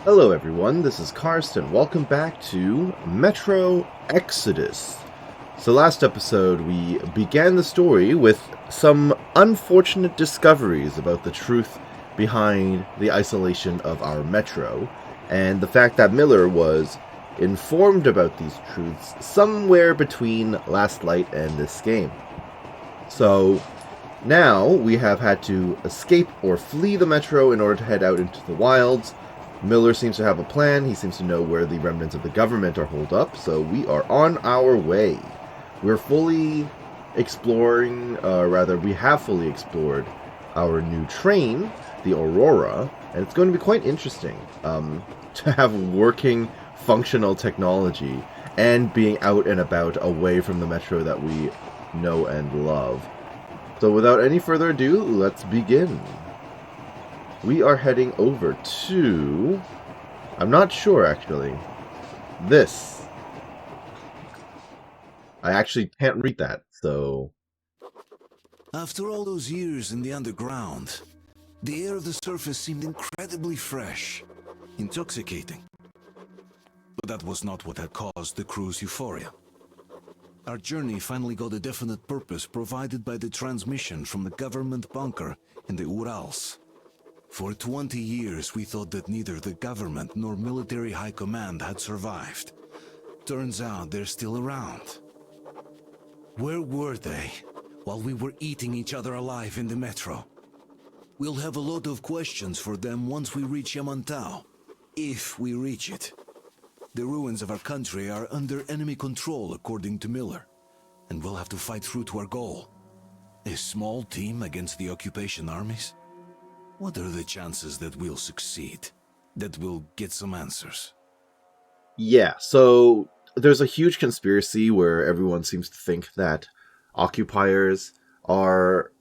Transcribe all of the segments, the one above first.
Hello everyone, this is Karsten. Welcome back to Metro Exodus. So last episode we began the story with some unfortunate discoveries about the truth behind the isolation of our metro, and the fact that Miller was informed about these truths somewhere between Last Light and this game. So now we have had to escape or flee the metro in order to head out into the wilds. Miller seems to have a plan. He seems to know where the remnants of the government are holed up, so we are on our way. We're fully exploring, we have fully explored our new train, the Aurora, and it's going to be quite interesting to have working, functional technology and being out and about away from the metro that we know and love. So without any further ado, let's begin. We are heading over to... I'm not sure, actually. This. I actually can't read that, so... After all those years in the underground, the air of the surface seemed incredibly fresh, intoxicating. But that was not what had caused the crew's euphoria. Our journey finally got a definite purpose provided by the transmission from the government bunker in the Urals. For 20 years, we thought that neither the government nor military high command had survived. Turns out they're still around. Where were they while we were eating each other alive in the metro? We'll have a lot of questions for them once we reach Yamantau, if we reach it. The ruins of our country are under enemy control, according to Miller, and we'll have to fight through to our goal. A small team against the occupation armies? What are the chances that we'll succeed? That we'll get some answers? Yeah, so there's a huge conspiracy where everyone seems to think that occupiers are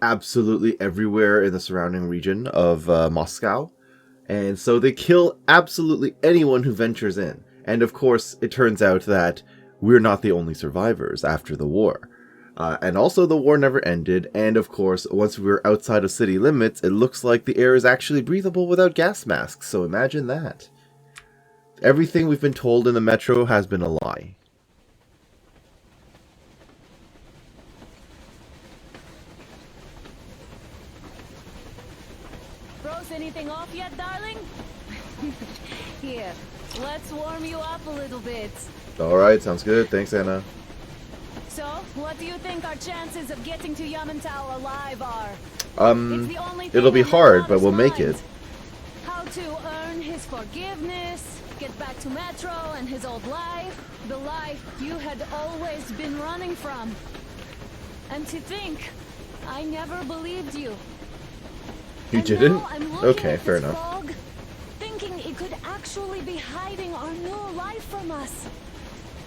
absolutely everywhere in the surrounding region of Moscow. And so they kill absolutely anyone who ventures in. And of course, it turns out that we're not the only survivors after the war. And also, the war never ended, and of course, once we were outside of city limits, it looks like the air is actually breathable without gas masks, so imagine that. Everything we've been told in the metro has been a lie. Froze anything off yet, darling? Here, let's warm you up a little bit. Alright, sounds good. Thanks, Anna. So, what do you think our chances of getting to Yamantau alive are? It'll be hard, but we'll make it. How to earn his forgiveness, get back to Metro and his old life, the life you had always been running from. And to think, I never believed you. You And didn't? now I'm looking Okay, at fair this enough. fog, thinking it could actually be hiding our new life from us.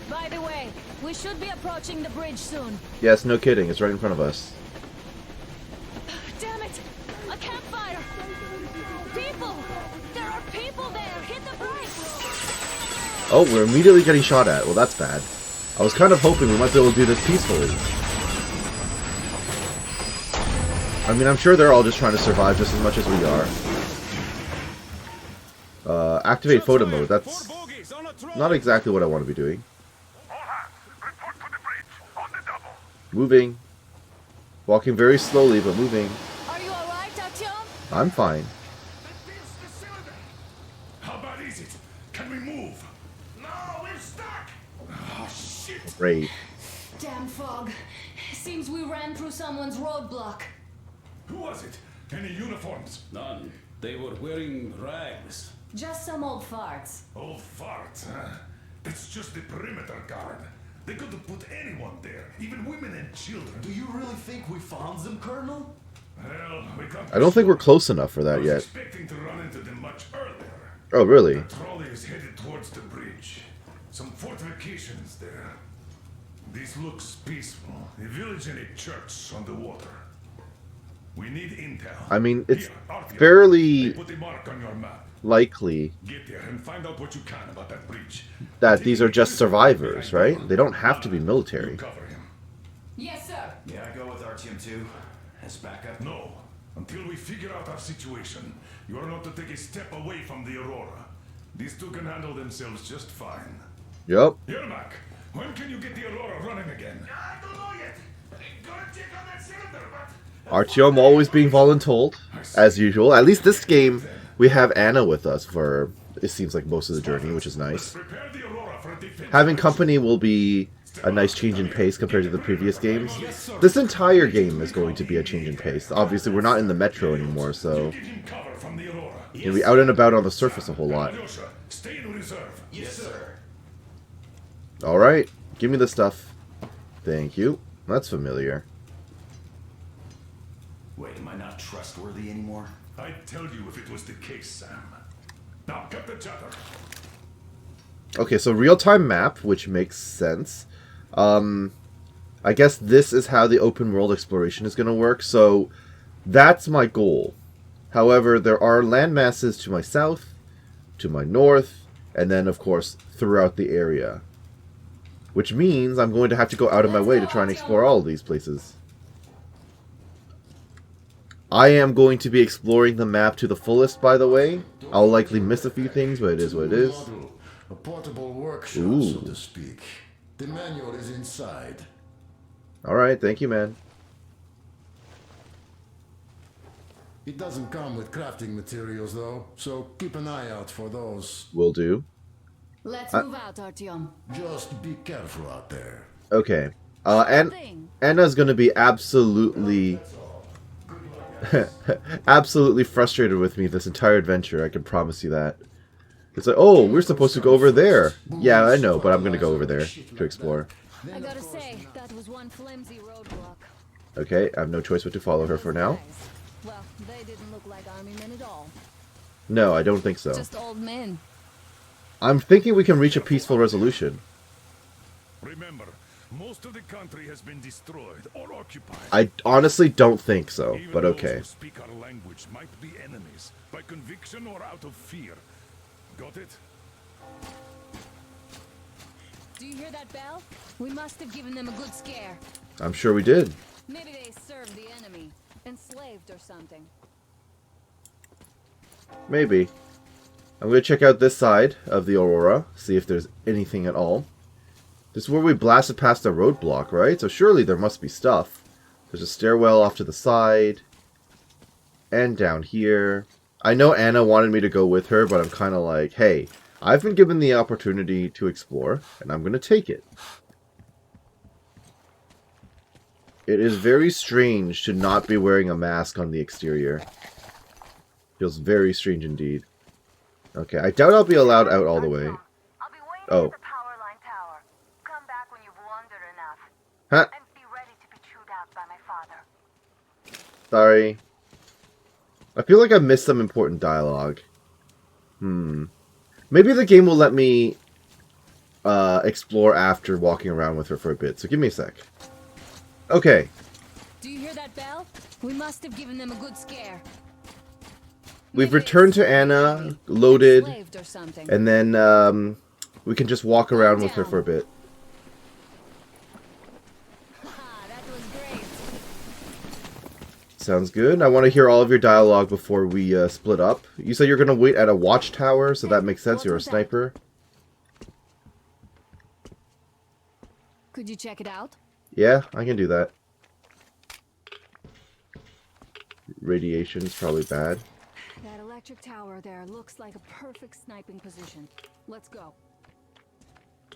By the way, we should be approaching the bridge soon. Yes, no kidding. It's right in front of us. Damn it! A campfire! People! There are people there! Hit the brakes! Oh, we're immediately getting shot at. Well, that's bad. I was kind of hoping we might be able to do this peacefully. I mean, I'm sure they're all just trying to survive just as much as we are. Activate photo mode. That's not exactly what I want to be doing. Moving. Walking very slowly, but moving. Are you alright, Artyom? I'm fine. How bad is it? Can we move? No, we're stuck! Oh, shit! Great. Damn fog. Seems we ran through someone's roadblock. Who was it? Any uniforms? None. They were wearing rags. Just some old farts. Old farts, huh? That's just the perimeter guard. They could have put anyone there, even women and children. Do you really think we found them, Colonel? Well, we got I don't think we're close enough for I that was yet. expecting to run into them much earlier. Oh, really? The trolley is headed towards the bridge. Some fortifications there. This looks peaceful. A village and a church on the water. We need intel. I mean, it's Here, Artyom, fairly they put a mark on your map. likely Get there and find out what you can about that bridge. that these are just survivors, right? They don't have to be You military. cover him. Yes, sir. Yeah, I go with Artyom too. As backup. No, Until we figure out our situation, you are not to take a step away from the Aurora. These two can handle themselves just fine. Yep. Yermak, when can you get the Aurora running again? I don't know yet. Gotta check on that cylinder, but... Artyom always being voluntold, as usual. At least this game, we have Anna with us for, it seems like, most of the journey, which is nice. Prepare the Aurora for a defense. Having company will be a nice change in pace compared to the previous games. This entire game is going to be a change in pace. Obviously, we're not in the metro anymore, so Give him cover from the Aurora. you'll be out and about on the surface a whole lot. Alyosha, stay in reserve. Yes, sir. Alright, give me the stuff. Thank you. That's familiar. Wait, am I not trustworthy anymore? I'd tell you if it was the case, Sam. Now cut the chatter. Okay, so real-time map, which makes sense. I guess this is how the open world exploration is going to work, so that's my goal. However, there are landmasses to my south, to my north, and then, of course, throughout the area. Which means I'm going to have to go out of my way to try and explore all of these places. I am going to be exploring the map to the fullest, by the way. I'll likely miss a few things, but it is what it is. A portable workshop, Ooh. so to speak. The manual is inside. Alright, thank you, man. It doesn't come with crafting materials, though, so keep an eye out for those. Will do. Let's move out, Artyom. Just be careful out there. Okay. And Anna's going to be absolutely... absolutely frustrated with me this entire adventure, I can promise you that. It's like, oh, we're supposed to go over there. Yeah, I know, but I'm going to go over there to explore. I gotta say, that was one flimsy roadblock. Okay, I have no choice but to follow her for now. Well, they didn't look like army men at all. No, I don't think so. Just old men. I'm thinking we can reach a peaceful resolution. Remember, most of the country has been destroyed or occupied. I honestly don't think so, Even but those okay. who speak our language might be enemies, by conviction or out of fear. Got it? Do you hear that bell? We must have given them a good scare. I'm sure we did. Maybe they served the enemy. Enslaved or something. Maybe. I'm going to check out this side of the Aurora, see if there's anything at all. This is where we blasted past a roadblock, right? So surely there must be stuff. There's a stairwell off to the side. And down here. I know Anna wanted me to go with her, but I'm kind of like, hey, I've been given the opportunity to explore, and I'm going to take it. It is very strange to not be wearing a mask on the exterior. Feels very strange indeed. Okay, I doubt I'll be allowed out all the way. I'll be waiting Oh. at the power line tower. Come back when you've wandered enough. Huh? And be ready to be chewed out by my father. Sorry. I feel like I missed some important dialogue. Maybe the game will let me explore after walking around with her for a bit, so give me a sec. Okay. Do you hear that bell? We must have given them a good scare. We've Maybe returned they to served the Anna, enemy. loaded, Enslaved or something. and then we can just walk around with her for a bit. That was great. Sounds good. I want to hear all of your dialogue before we split up. You said you're going to wait at a watchtower, so that makes sense. What You're a was that? sniper. Could you check it out? Yeah, I can do that. Radiation's probably bad. That electric tower there looks like a perfect sniping position. Let's go.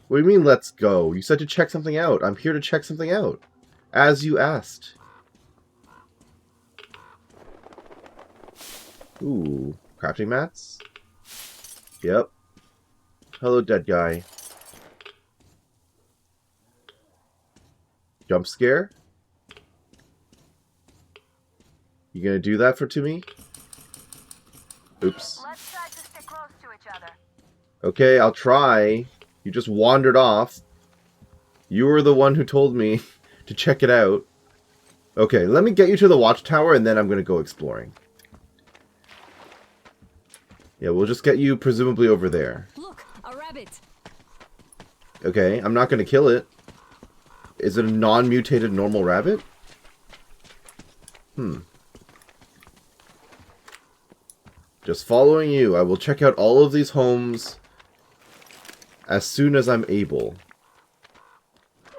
What do you mean, let's go? You said to check something out. I'm here to check something out. As you asked. Ooh, crafting mats? Yep. Hello, dead guy. Jump scare? You gonna do that to me? Oops. Let's try to stay close to each other. Okay, I'll try. You just wandered off. You were the one who told me to check it out. Okay, let me get you to the watchtower and then I'm gonna go exploring. Yeah, we'll just get you presumably over there. Look, a rabbit. Okay, I'm not gonna kill it. Is it a non-mutated normal rabbit? Just following you. I will check out all of these homes as soon as I'm able.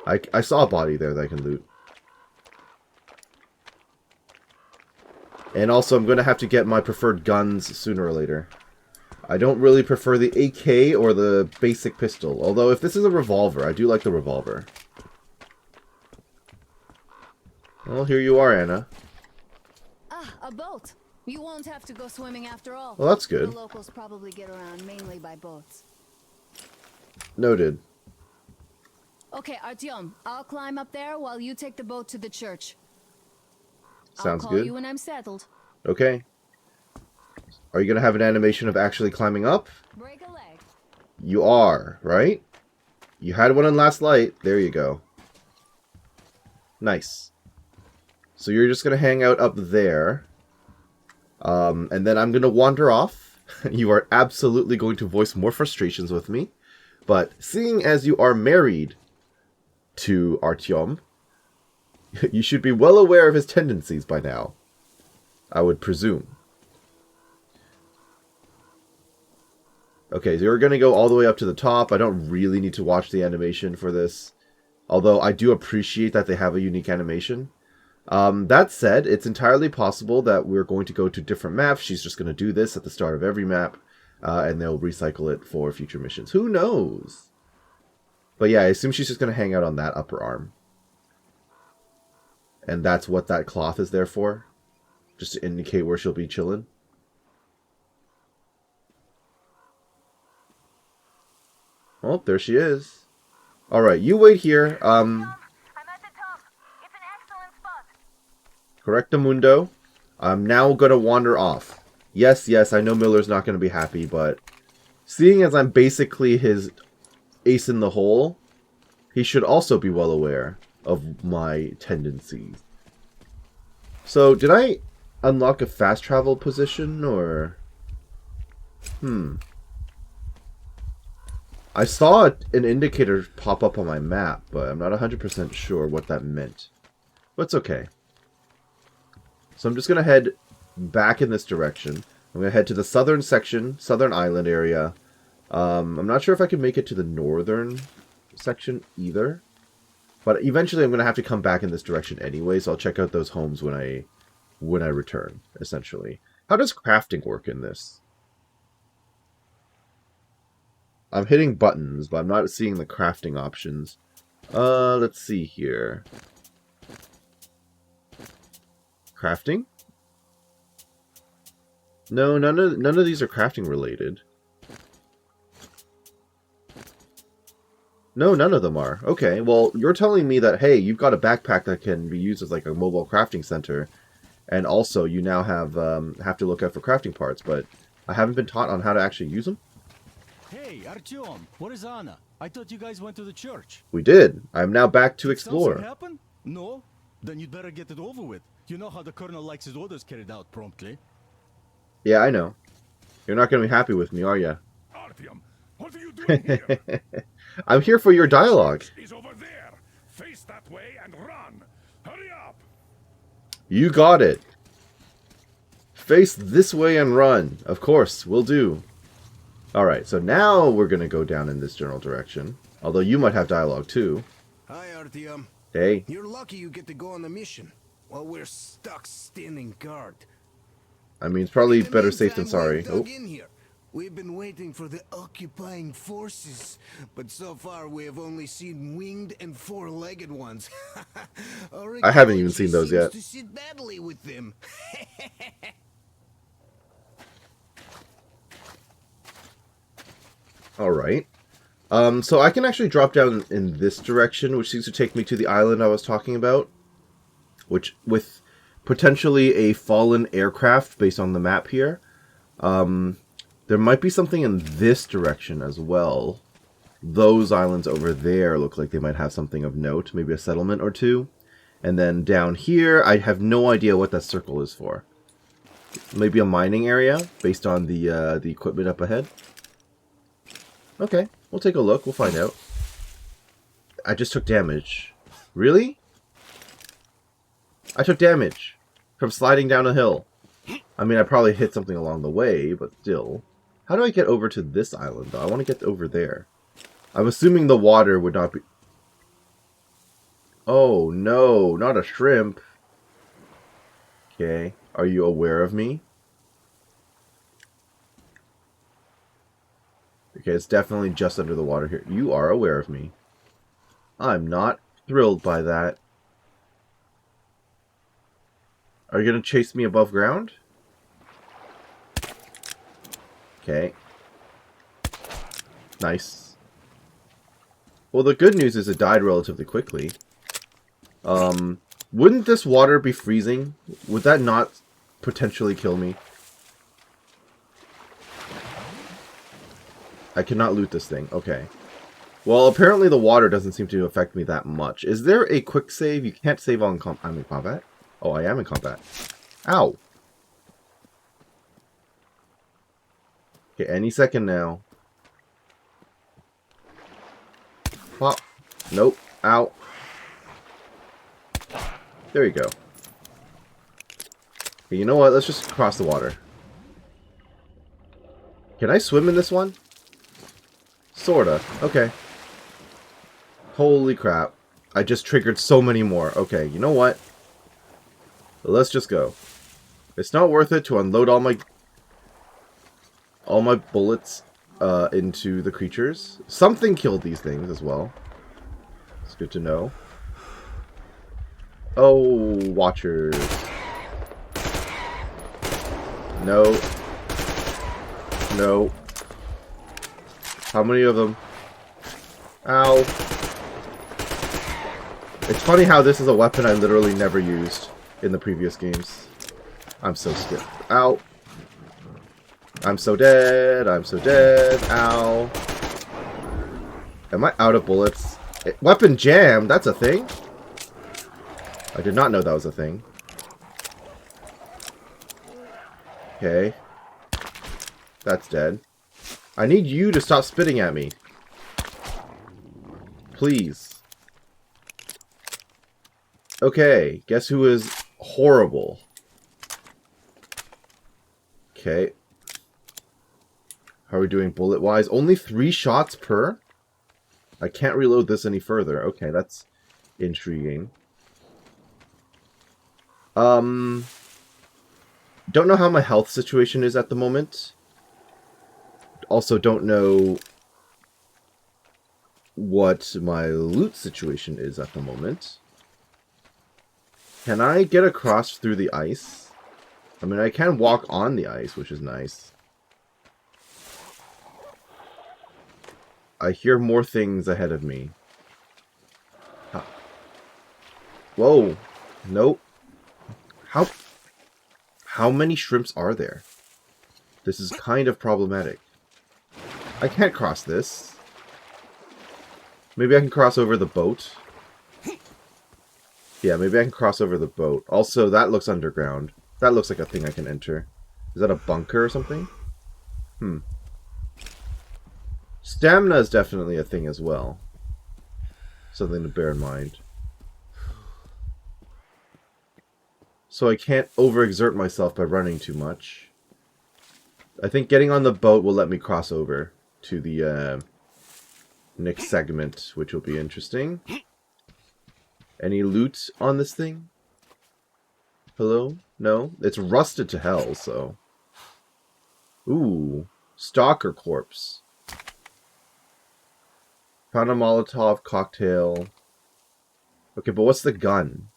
I saw a body there that I can loot. And also, I'm going to have to get my preferred guns sooner or later. I don't really prefer the AK or the basic pistol. Although, if this is a revolver, I do like the revolver. Well, here you are, Anna. Ah, a boat. You won't have to go swimming after all. Well, that's good. The locals probably get around mainly by boats. Noted. Okay, Artyom, I'll climb up there while you take the boat to the church. Sounds I'll call good. you when I'm settled. Okay. Are you going to have an animation of actually climbing up? Break a leg. You are, right? You had one in last light. There you go. Nice. So you're just going to hang out up there. And then I'm going to wander off. You are absolutely going to voice more frustrations with me. But seeing as you are married to Artyom, you should be well aware of his tendencies by now, I would presume. Okay, so you're going to go all the way up to the top. I don't really need to watch the animation for this. Although I do appreciate that they have a unique animation. That said, it's entirely possible that we're going to go to different maps. She's just going to do this at the start of every map. And they'll recycle it for future missions. Who knows? But yeah, I assume she's just going to hang out on that upper arm. And that's what that cloth is there for? Just to indicate where she'll be chilling? Oh, there she is. Alright, you wait here. I'm at the top. It's an excellent spot. Correctamundo. I'm now going to wander off. Yes, I know Miller's not going to be happy, but seeing as I'm basically his ace in the hole, he should also be well aware of my tendencies. So, did I unlock a fast travel position, or... I saw an indicator pop up on my map, but I'm not 100% sure what that meant. But it's okay. So I'm just going to head back in this direction. I'm going to head to the southern section, southern island area. I'm not sure if I can make it to the northern section either. But eventually I'm going to have to come back in this direction anyway, so I'll check out those homes when I return, essentially. How does crafting work in this? I'm hitting buttons, but I'm not seeing the crafting options. Let's see here. Crafting? No, none of these are crafting related. No, none of them are. Okay, well, you're telling me that, hey, you've got a backpack that can be used as like a mobile crafting center, and also you now have to look out for crafting parts, but I haven't been taught on how to actually use them. Hey, Artyom, what is Anna? I thought you guys went to the church. We did. I'm now back to explore. Something happen? No? Then you'd better get it over with. You know how the colonel likes his orders carried out promptly. Yeah, I know. You're not going to be happy with me, are you? Artyom, what are you doing here? I'm here for your dialogue. He's over there. Face that way and run. Hurry up. You got it. Face this way and run. Of course, will do. Alright, so now we're going to go down in this general direction. Although you might have dialogue too. Hi, Artyom. Hey. You're lucky you get to go on the mission, while we're stuck standing guard. I mean, it's probably In the better safe than meantime, sorry. we've Oh. dug in here. We've been waiting for the occupying forces, but so far we have only seen winged and four-legged ones. I haven't even seen those yet. To sit badly with them. Alright. So I can actually drop down in this direction, which seems to take me to the island I was talking about. Which, with potentially a fallen aircraft based on the map here. There might be something in this direction as well. Those islands over there look like they might have something of note. Maybe a settlement or two. And then down here, I have no idea what that circle is for. Maybe a mining area, based on the equipment up ahead. Okay, we'll take a look. We'll find out. I just took damage. Really? I took damage from sliding down a hill. I mean, I probably hit something along the way, but still. How do I get over to this island, though? I want to get over there. I'm assuming the water would not be... Oh, no, not a shrimp. Okay, are you aware of me? Okay, it's definitely just under the water here. You are aware of me. I'm not thrilled by that. Are you going to chase me above ground? Okay. Nice. Well, the good news is it died relatively quickly. Wouldn't this water be freezing? Would that not potentially kill me? I cannot loot this thing. Okay. Well, apparently the water doesn't seem to affect me that much. Is there a quick save? You can't save on I'm in combat? Oh, I am in combat. Ow! Okay, any second now. Pop. Nope. Ow. There you go. Okay, you know what? Let's just cross the water. Can I swim in this one? Sorta. Okay. Holy crap. I just triggered so many more. Okay, you know what? Let's just go. It's not worth it to unload all my bullets into the creatures. Something killed these things as well. It's good to know. Oh, watchers. No. No. How many of them? Ow. It's funny how this is a weapon I literally never used in the previous games. I'm so scared. Ow. I'm so dead. I'm so dead. Ow. Am I out of bullets? Weapon jam? That's a thing? I did not know that was a thing. Okay. That's dead. I need you to stop spitting at me. Please. Okay. Guess who is horrible? Okay. How are we doing bullet-wise? Only 3 shots per? I can't reload this any further. Okay, that's intriguing. Don't know how my health situation is at the moment. Also don't know what my loot situation is at the moment. Can I get across through the ice? I mean, I can walk on the ice, which is nice. I hear more things ahead of me. Whoa. Nope. How many shrimps are there? This is kind of problematic. I can't cross this. Maybe I can cross over the boat. Yeah, maybe I can cross over the boat. Also, that looks underground. That looks like a thing I can enter. Is that a bunker or something? Stamina is definitely a thing as well. Something to bear in mind. So I can't overexert myself by running too much. I think getting on the boat will let me cross over to the next segment, which will be interesting. Any loot on this thing? Hello? No? It's rusted to hell, so... Ooh. Stalker corpse. Found a Molotov cocktail. Okay, but what's the gun?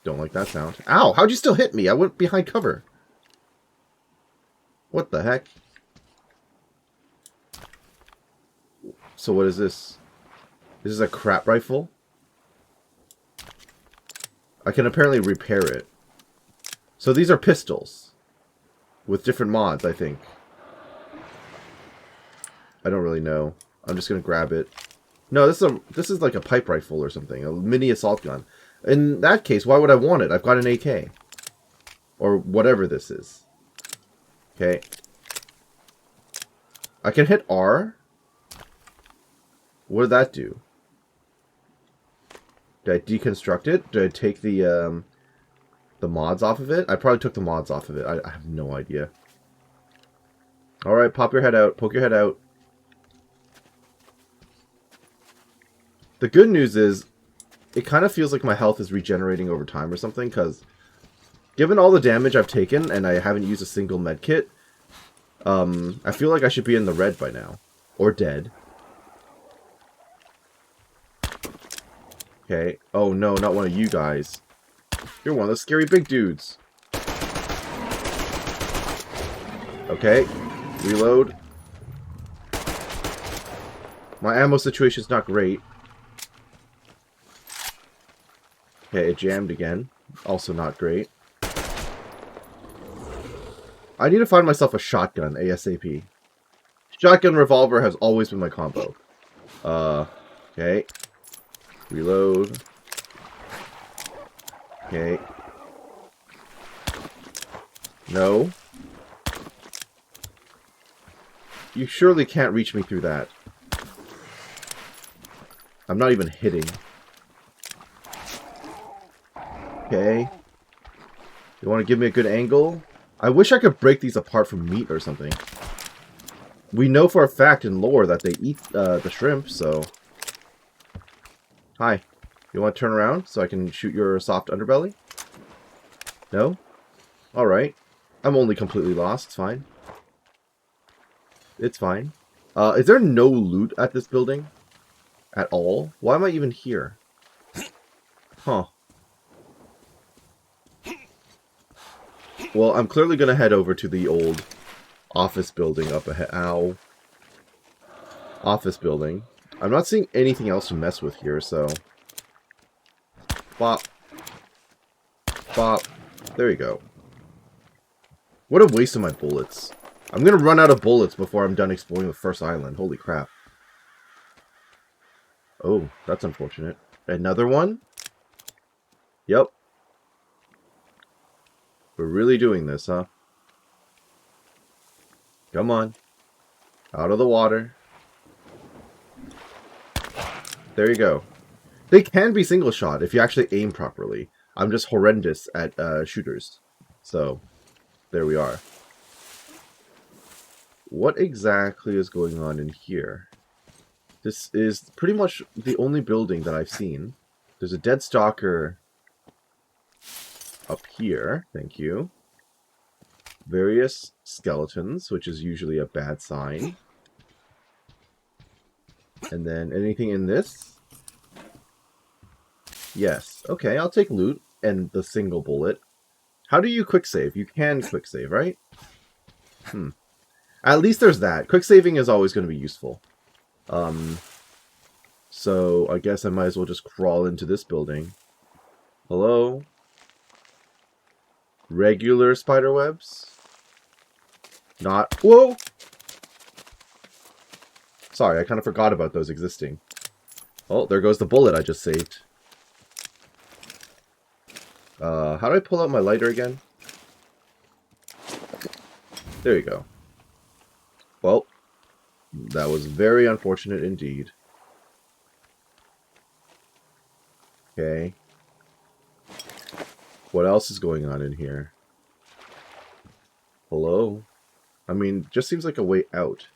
Don't like that sound. Ow! How'd you still hit me? I went behind cover. What the heck? So what is this? This is a crap rifle? I can apparently repair it. So these are pistols. With different mods, I think. I don't really know. I'm just gonna grab it. No, this is like a pipe rifle or something. A mini assault gun. In that case, why would I want it? I've got an AK. Or whatever this is. Okay. I can hit R. What did that do? Did I deconstruct it? Did I take the mods off of it? I probably took the mods off of it. I have no idea. Alright, pop your head out. Poke your head out. The good news is, it kind of feels like my health is regenerating over time or something, because given all the damage I've taken, and I haven't used a single medkit, I feel like I should be in the red by now. Or dead. Okay. Oh no, not one of you guys. You're one of those scary big dudes. Okay. Reload. My ammo situation's not great. Okay, it jammed again. Also not great. I need to find myself a shotgun ASAP. Shotgun revolver has always been my combo. Okay. Reload. Okay. No. You surely can't reach me through that. I'm not even hitting. Okay. You want to give me a good angle? I wish I could break these apart from meat or something. We know for a fact in lore that they eat the shrimp, so... Hi. You want to turn around so I can shoot your soft underbelly? No? Alright. I'm only completely lost. It's fine. It's fine. Is there no loot at this building? At all? Why am I even here? Huh. Well, I'm clearly going to head over to the old office building up ahead. Ow. Office building. I'm not seeing anything else to mess with here, so... Bop. Bop. There you go. What a waste of my bullets. I'm going to run out of bullets before I'm done exploring the first island. Holy crap. Oh, that's unfortunate. Another one? Yep. We're really doing this, huh? Come on. Out of the water. There you go. They can be single shot if you actually aim properly. I'm just horrendous at shooters. So, there we are. What exactly is going on in here? This is pretty much the only building that I've seen. There's a dead stalker up here. Thank you. Various skeletons, which is usually a bad sign. And then anything in this? Yes. Okay, I'll take loot and the single bullet. How do you quick save? You can quick save, right? At least there's that. Quick saving is always going to be useful. So I guess I might as well just crawl into this building. Hello? Regular spider webs? Not... Whoa! Sorry, I kind of forgot about those existing. Oh, there goes the bullet I just saved. How do I pull out my lighter again? There you go. Well, that was very unfortunate indeed. Okay. What else is going on in here? Hello? I mean, just seems like a way out.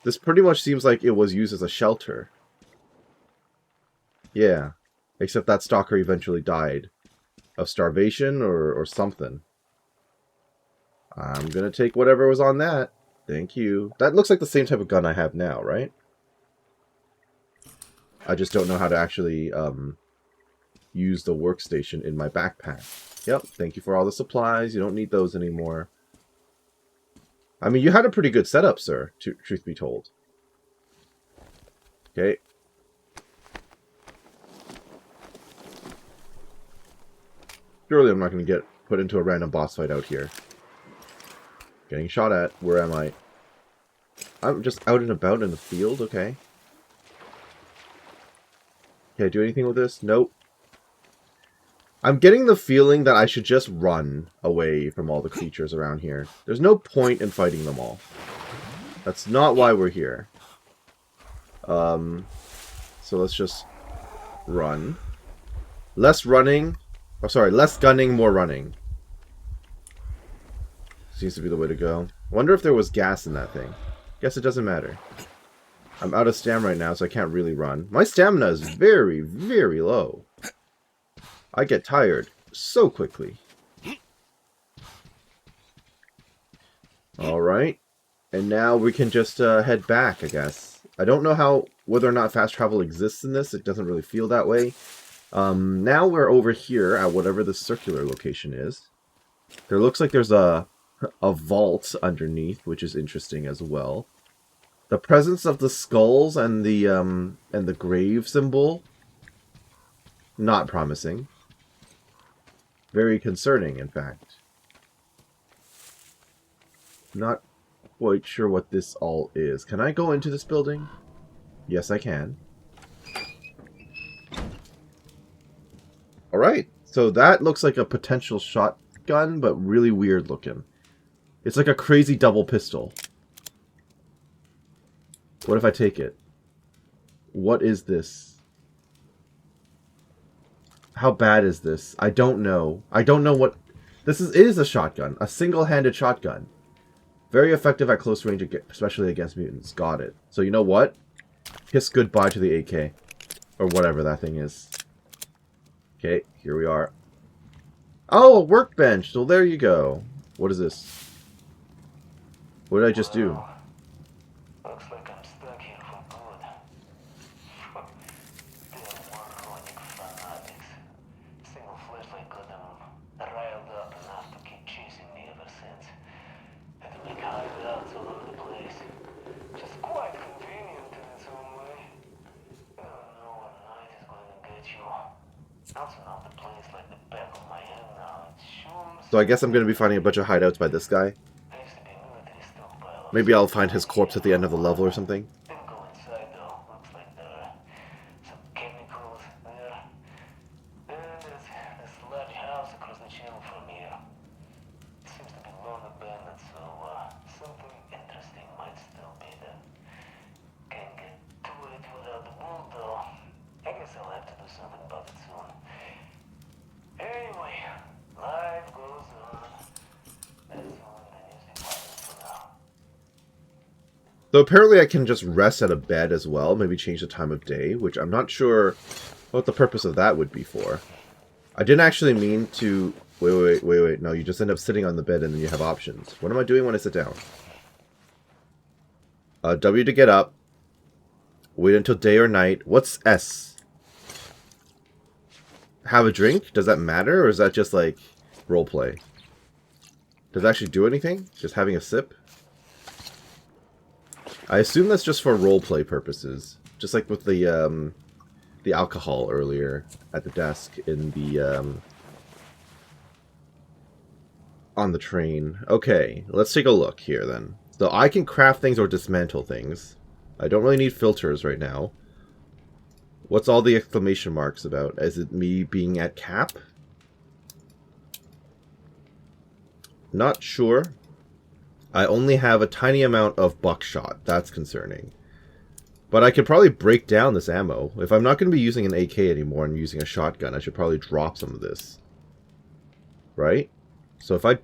This pretty much seems like it was used as a shelter. Yeah. Except that stalker eventually died. Of starvation or something. I'm gonna take whatever was on that. Thank you. That looks like the same type of gun I have now, right? I just don't know how to actually use the workstation in my backpack. Yep, thank you for all the supplies. You don't need those anymore. I mean, you had a pretty good setup, sir, truth be told. Okay. Surely I'm not going to get put into a random boss fight out here. Getting shot at. Where am I? I'm just out and about in the field. Okay. Can I do anything with this? Nope. I'm getting the feeling that I should just run away from all the creatures around here. There's no point in fighting them all. That's not why we're here. So let's just run. Less running. Oh, sorry, less gunning, more running. Seems to be the way to go. Wonder if there was gas in that thing. Guess it doesn't matter. I'm out of stamina right now, so I can't really run. My stamina is very, very low. I get tired so quickly. Alright. And now we can just head back, I guess. I don't know whether or not fast travel exists in this. It doesn't really feel that way. Now we're over here at whatever the circular location is. There looks like there's a vault underneath, which is interesting as well. The presence of the skulls and the grave symbol, not promising. Very concerning, in fact. Not quite sure what this all is. Can I go into this building? Yes, I can. Alright, so that looks like a potential shotgun, but really weird looking. It's like a crazy double pistol. What if I take it? What is this? How bad is this? I don't know. I don't know what... This is. It is a shotgun. A single-handed shotgun. Very effective at close range, especially against mutants. Got it. So you know what? Kiss goodbye to the AK. Or whatever that thing is. Okay, here we are. Oh, a workbench! So there you go. What is this? What did I just do? Looks like I'm stuck here for good. Damn moronic fanatics. Single flashlight got them riled up enough to keep chasing me ever since. Had to make hideouts all over the place. Just quite convenient in its own way. You don't know what night is going to get you. Also know the place like the back of my hand now. It sure. So I guess I'm going to be finding a bunch of hideouts by this guy. Maybe I'll find his corpse at the end of the level or something. Didn't go inside though. Looks like there are some chemicals there. And there's this large house across the channel from here. It seems to be long abandoned, so something interesting might still be there. Can't get to it without the bull though. I guess I'll have to do something about it soon. Anyway, life goes on. That's all the news department for now. So apparently I can just rest at a bed as well, maybe change the time of day, which I'm not sure what the purpose of that would be for. I didn't actually mean to... Wait. No, you just end up sitting on the bed and then you have options. What am I doing when I sit down? W to get up. Wait until day or night. What's S? Have a drink? Does that matter? Or is that just like roleplay? Does it actually do anything? Just having a sip? I assume that's just for roleplay purposes. Just like with the alcohol earlier at the desk in the on the train. Okay, let's take a look here then. So I can craft things or dismantle things. I don't really need filters right now. What's all the exclamation marks about? Is it me being at cap? Not sure. I only have a tiny amount of buckshot. That's concerning. But I could probably break down this ammo. If I'm not going to be using an AK anymore and using a shotgun, I should probably drop some of this. Right? So if I...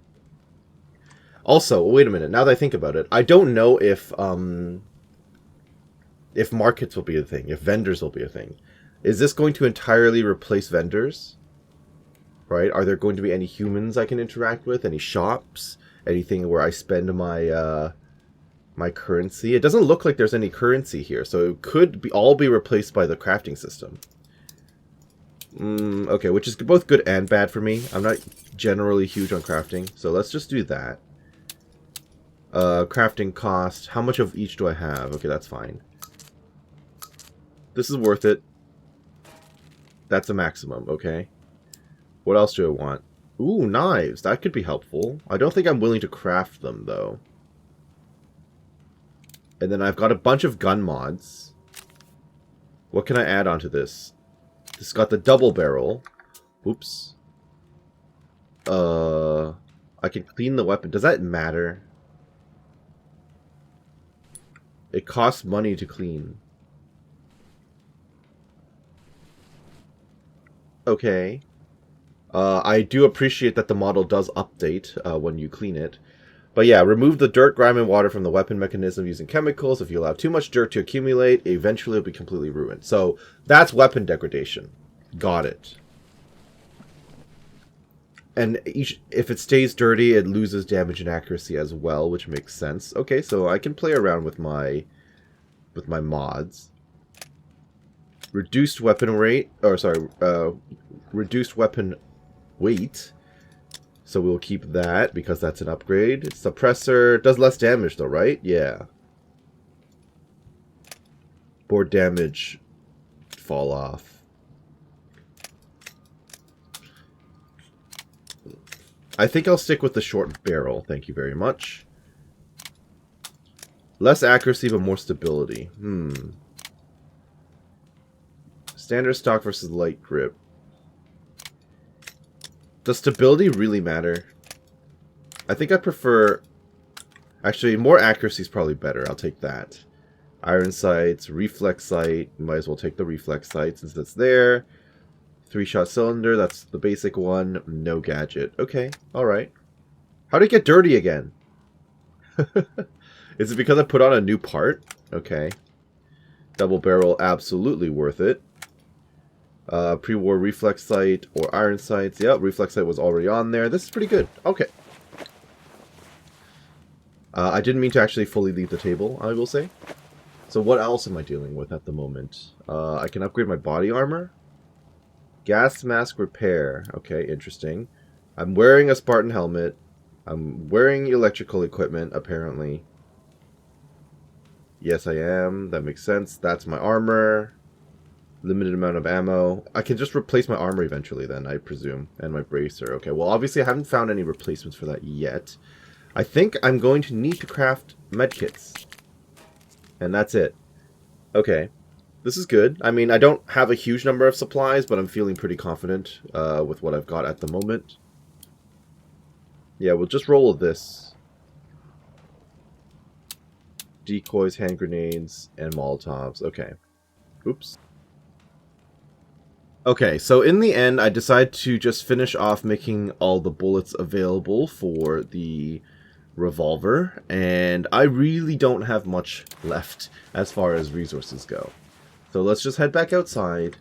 Also, wait a minute. Now that I think about it, I don't know if markets will be a thing. If vendors will be a thing. Is this going to entirely replace vendors? Right? Are there going to be any humans I can interact with? Any shops? Anything where I spend my my currency? It doesn't look like there's any currency here, so it could all be replaced by the crafting system. Okay, which is both good and bad for me. I'm not generally huge on crafting, so let's just do that. Crafting cost. How much of each do I have? Okay, that's fine. This is worth it. That's a maximum, okay. What else do I want? Ooh, knives. That could be helpful. I don't think I'm willing to craft them, though. And then I've got a bunch of gun mods. What can I add onto this? This got the double barrel. Oops. I can clean the weapon. Does that matter? It costs money to clean. Okay. I do appreciate that the model does update when you clean it. But yeah, remove the dirt, grime, and water from the weapon mechanism using chemicals. If you allow too much dirt to accumulate, eventually it'll be completely ruined. So that's weapon degradation. Got it. And if it stays dirty, it loses damage and accuracy as well, which makes sense. Okay, so I can play around with my mods. Reduced weapon rate, or sorry, reduced weapon weight. So we'll keep that because that's an upgrade. Suppressor does less damage though, right? Yeah. Board damage fall off. I think I'll stick with the short barrel. Thank you very much. Less accuracy, but more stability. Standard stock versus light grip. Does stability really matter? I think I prefer... Actually, more accuracy is probably better. I'll take that. Iron sights, reflex sight. Might as well take the reflex sight since that's there. 3-shot cylinder, that's the basic one. No gadget. Okay, alright. How did it get dirty again? Is it because I put on a new part? Okay. Double barrel, absolutely worth it. Pre-war reflex sight or iron sights. Yep, reflex sight was already on there. This is pretty good. Okay. I didn't mean to actually fully leave the table, I will say. So what else am I dealing with at the moment? I can upgrade my body armor. Gas mask repair. Okay, interesting. I'm wearing a Spartan helmet. I'm wearing electrical equipment, apparently. Yes, I am. That makes sense. That's my armor. Limited amount of ammo. I can just replace my armor eventually then, I presume. And my bracer. Okay, well, obviously I haven't found any replacements for that yet. I think I'm going to need to craft medkits. And that's it. Okay. This is good. I mean, I don't have a huge number of supplies, but I'm feeling pretty confident with what I've got at the moment. Yeah, we'll just roll with this. Decoys, hand grenades, and Molotovs. Okay. Oops. Okay, so in the end, I decided to just finish off making all the bullets available for the revolver, and I really don't have much left as far as resources go. So let's just head back outside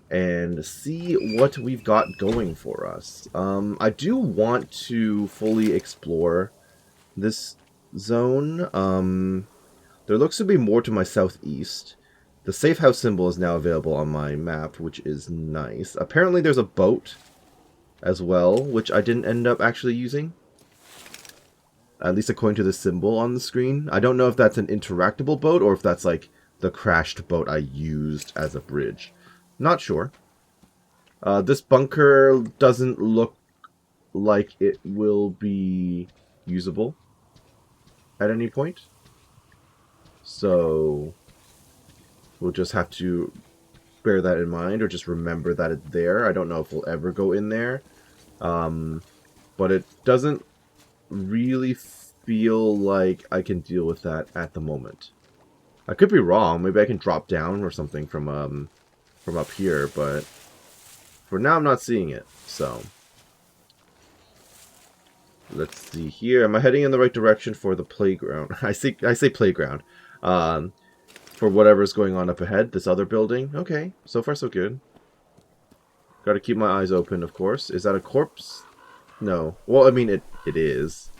and see what we've got going for us. I do want to fully explore this zone. There looks to be more to my southeast. The safe house symbol is now available on my map, which is nice. Apparently there's a boat as well, which I didn't end up actually using. At least according to the symbol on the screen. I don't know if that's an interactable boat or if that's like the crashed boat I used as a bridge. Not sure. This bunker doesn't look like it will be usable at any point. So we'll just have to bear that in mind or just remember that it's there. I don't know if we'll ever go in there. But it doesn't really feel like I can deal with that at the moment. I could be wrong. Maybe I can drop down or something from up here, but for now I'm not seeing it. So let's see here. Am I heading in the right direction for the playground? I say playground. For whatever's going on up ahead. This other building. Okay, so far so good. Got to keep my eyes open, of course. Is that a corpse? No. Well, I mean it is.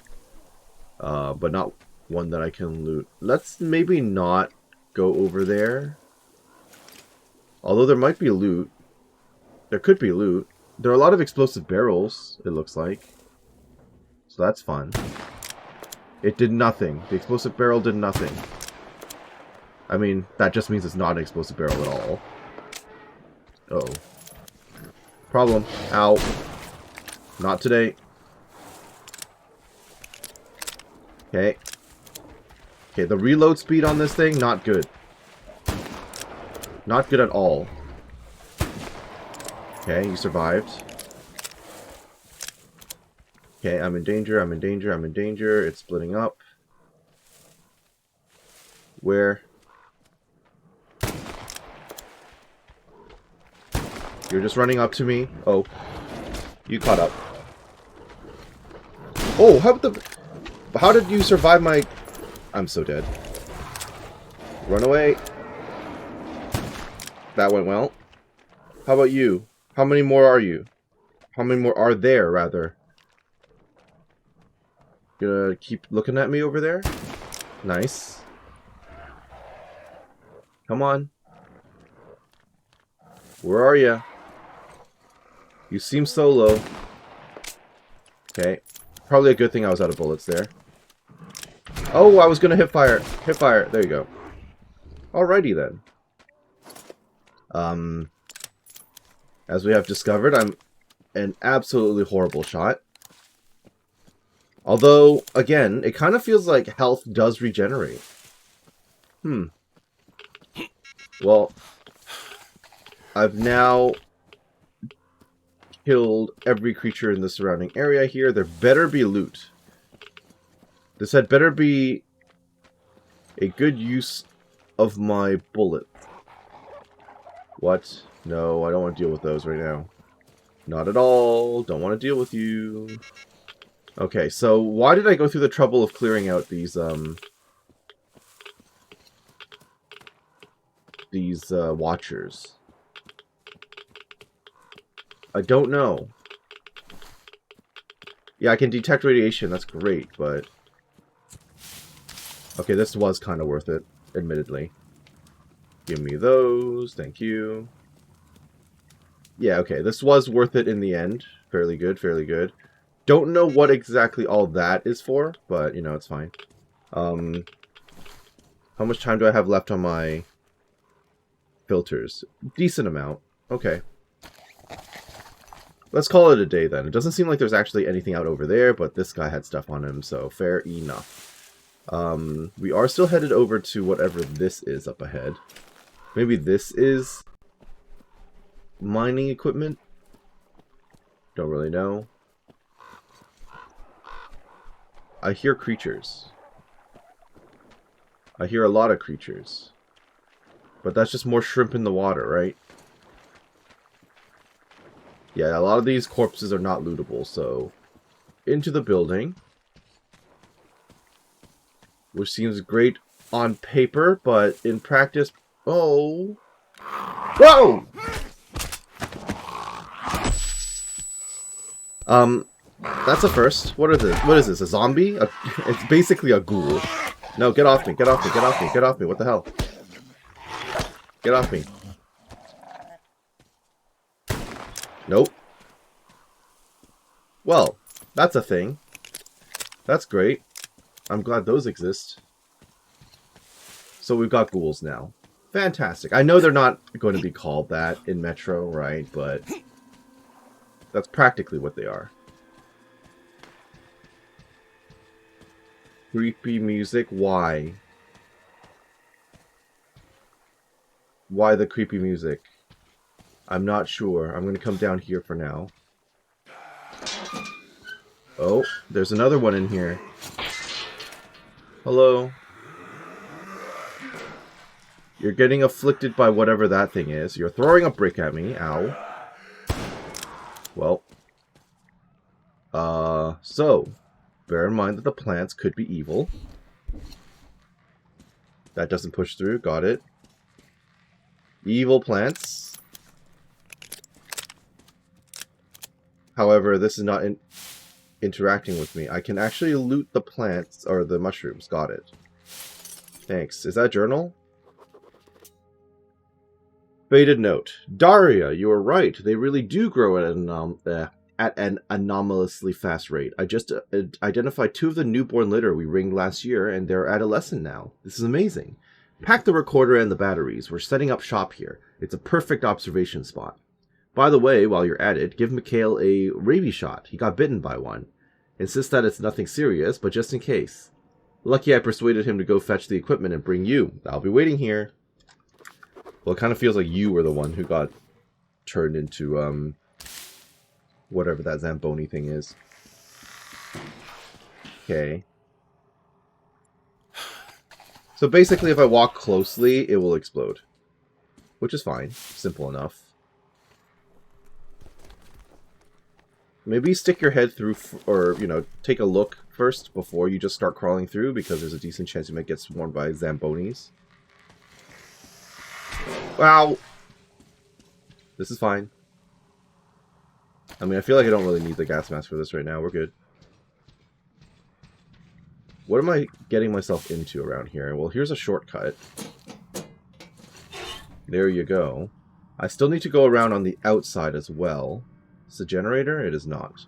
But not one that I can loot. Let's maybe not go over there. Although there might be loot. There could be loot. There are a lot of explosive barrels, it looks like. So that's fun. It did nothing. The explosive barrel did nothing. I mean, that just means it's not an explosive barrel at all. Uh-oh. Problem. Ow. Not today. Okay. Okay, the reload speed on this thing, not good. Not good at all. Okay, you survived. Okay, I'm in danger, I'm in danger, I'm in danger. It's splitting up. Where? You're just running up to me. Oh. You caught up. Oh, how did you survive my... I'm so dead. Run away. That went well. How about you? How many more are you? How many more are there, rather? You gonna keep looking at me over there? Nice. Come on. Where are you? You seem so low. Okay. Probably a good thing I was out of bullets there. Oh, I was gonna hip fire. Hip fire. There you go. Alrighty then. As we have discovered, I'm an absolutely horrible shot. Although, again, it kind of feels like health does regenerate. Well, I've now killed every creature in the surrounding area here. There better be loot. This had better be a good use of my bullet. What? No, I don't want to deal with those right now. Not at all. Don't want to deal with you. Okay, so why did I go through the trouble of clearing out these watchers? I don't know. Yeah, I can detect radiation. That's great, but... Okay, this was kind of worth it, admittedly. Give me those. Thank you. Yeah, okay, this was worth it in the end. Fairly good, fairly good. Don't know what exactly all that is for, but, you know, it's fine. How much time do I have left on my filters? Decent amount. Okay. Let's call it a day then. It doesn't seem like there's actually anything out over there, but this guy had stuff on him, so fair enough. We are still headed over to whatever this is up ahead. Maybe this is mining equipment? Don't really know. I hear creatures. I hear a lot of creatures. But that's just more shrimp in the water, right? Yeah, a lot of these corpses are not lootable, so... Into the building. Which seems great on paper, but in practice... Oh! Whoa! That's a first. What is this? A zombie? It's basically a ghoul. No, get off me, get off me, get off me, get off me. What the hell? Get off me. Nope. Well, that's a thing. That's great. I'm glad those exist. So we've got ghouls now. Fantastic. I know they're not going to be called that in Metro, right? But that's practically what they are. Creepy music. Why? Why the creepy music? I'm not sure. I'm going to come down here for now. Oh, there's another one in here. Hello. You're getting afflicted by whatever that thing is. You're throwing a brick at me. Ow. Well. So. Bear in mind that the plants could be evil. That doesn't push through. Got it. Evil plants. However, this is not interacting with me. I can actually loot the plants, or the mushrooms. Got it. Thanks. Is that a journal? Faded note. Daria, you were right. They really do grow at an anomalously fast rate. I just identified 2 of the newborn litter we ringed last year, and they're adolescent now. This is amazing. Pack the recorder and the batteries. We're setting up shop here. It's a perfect observation spot. By the way, while you're at it, give Mikhail a rabies shot. He got bitten by one. Insist that it's nothing serious, but just in case. Lucky I persuaded him to go fetch the equipment and bring you. I'll be waiting here. Well, it kind of feels like you were the one who got turned into, whatever that Zamboni thing is. Okay. So basically, if I walk closely, it will explode. Which is fine. Simple enough. maybe stick your head through, or, you know, take a look first before you just start crawling through, because there's a decent chance you might get swarmed by Zambonis. Wow! This is fine. I mean, I feel like I don't really need the gas mask for this right now. We're good. What am I getting myself into around here? Well, here's a shortcut. There you go. I still need to go around on the outside as well. It's a generator? It is not.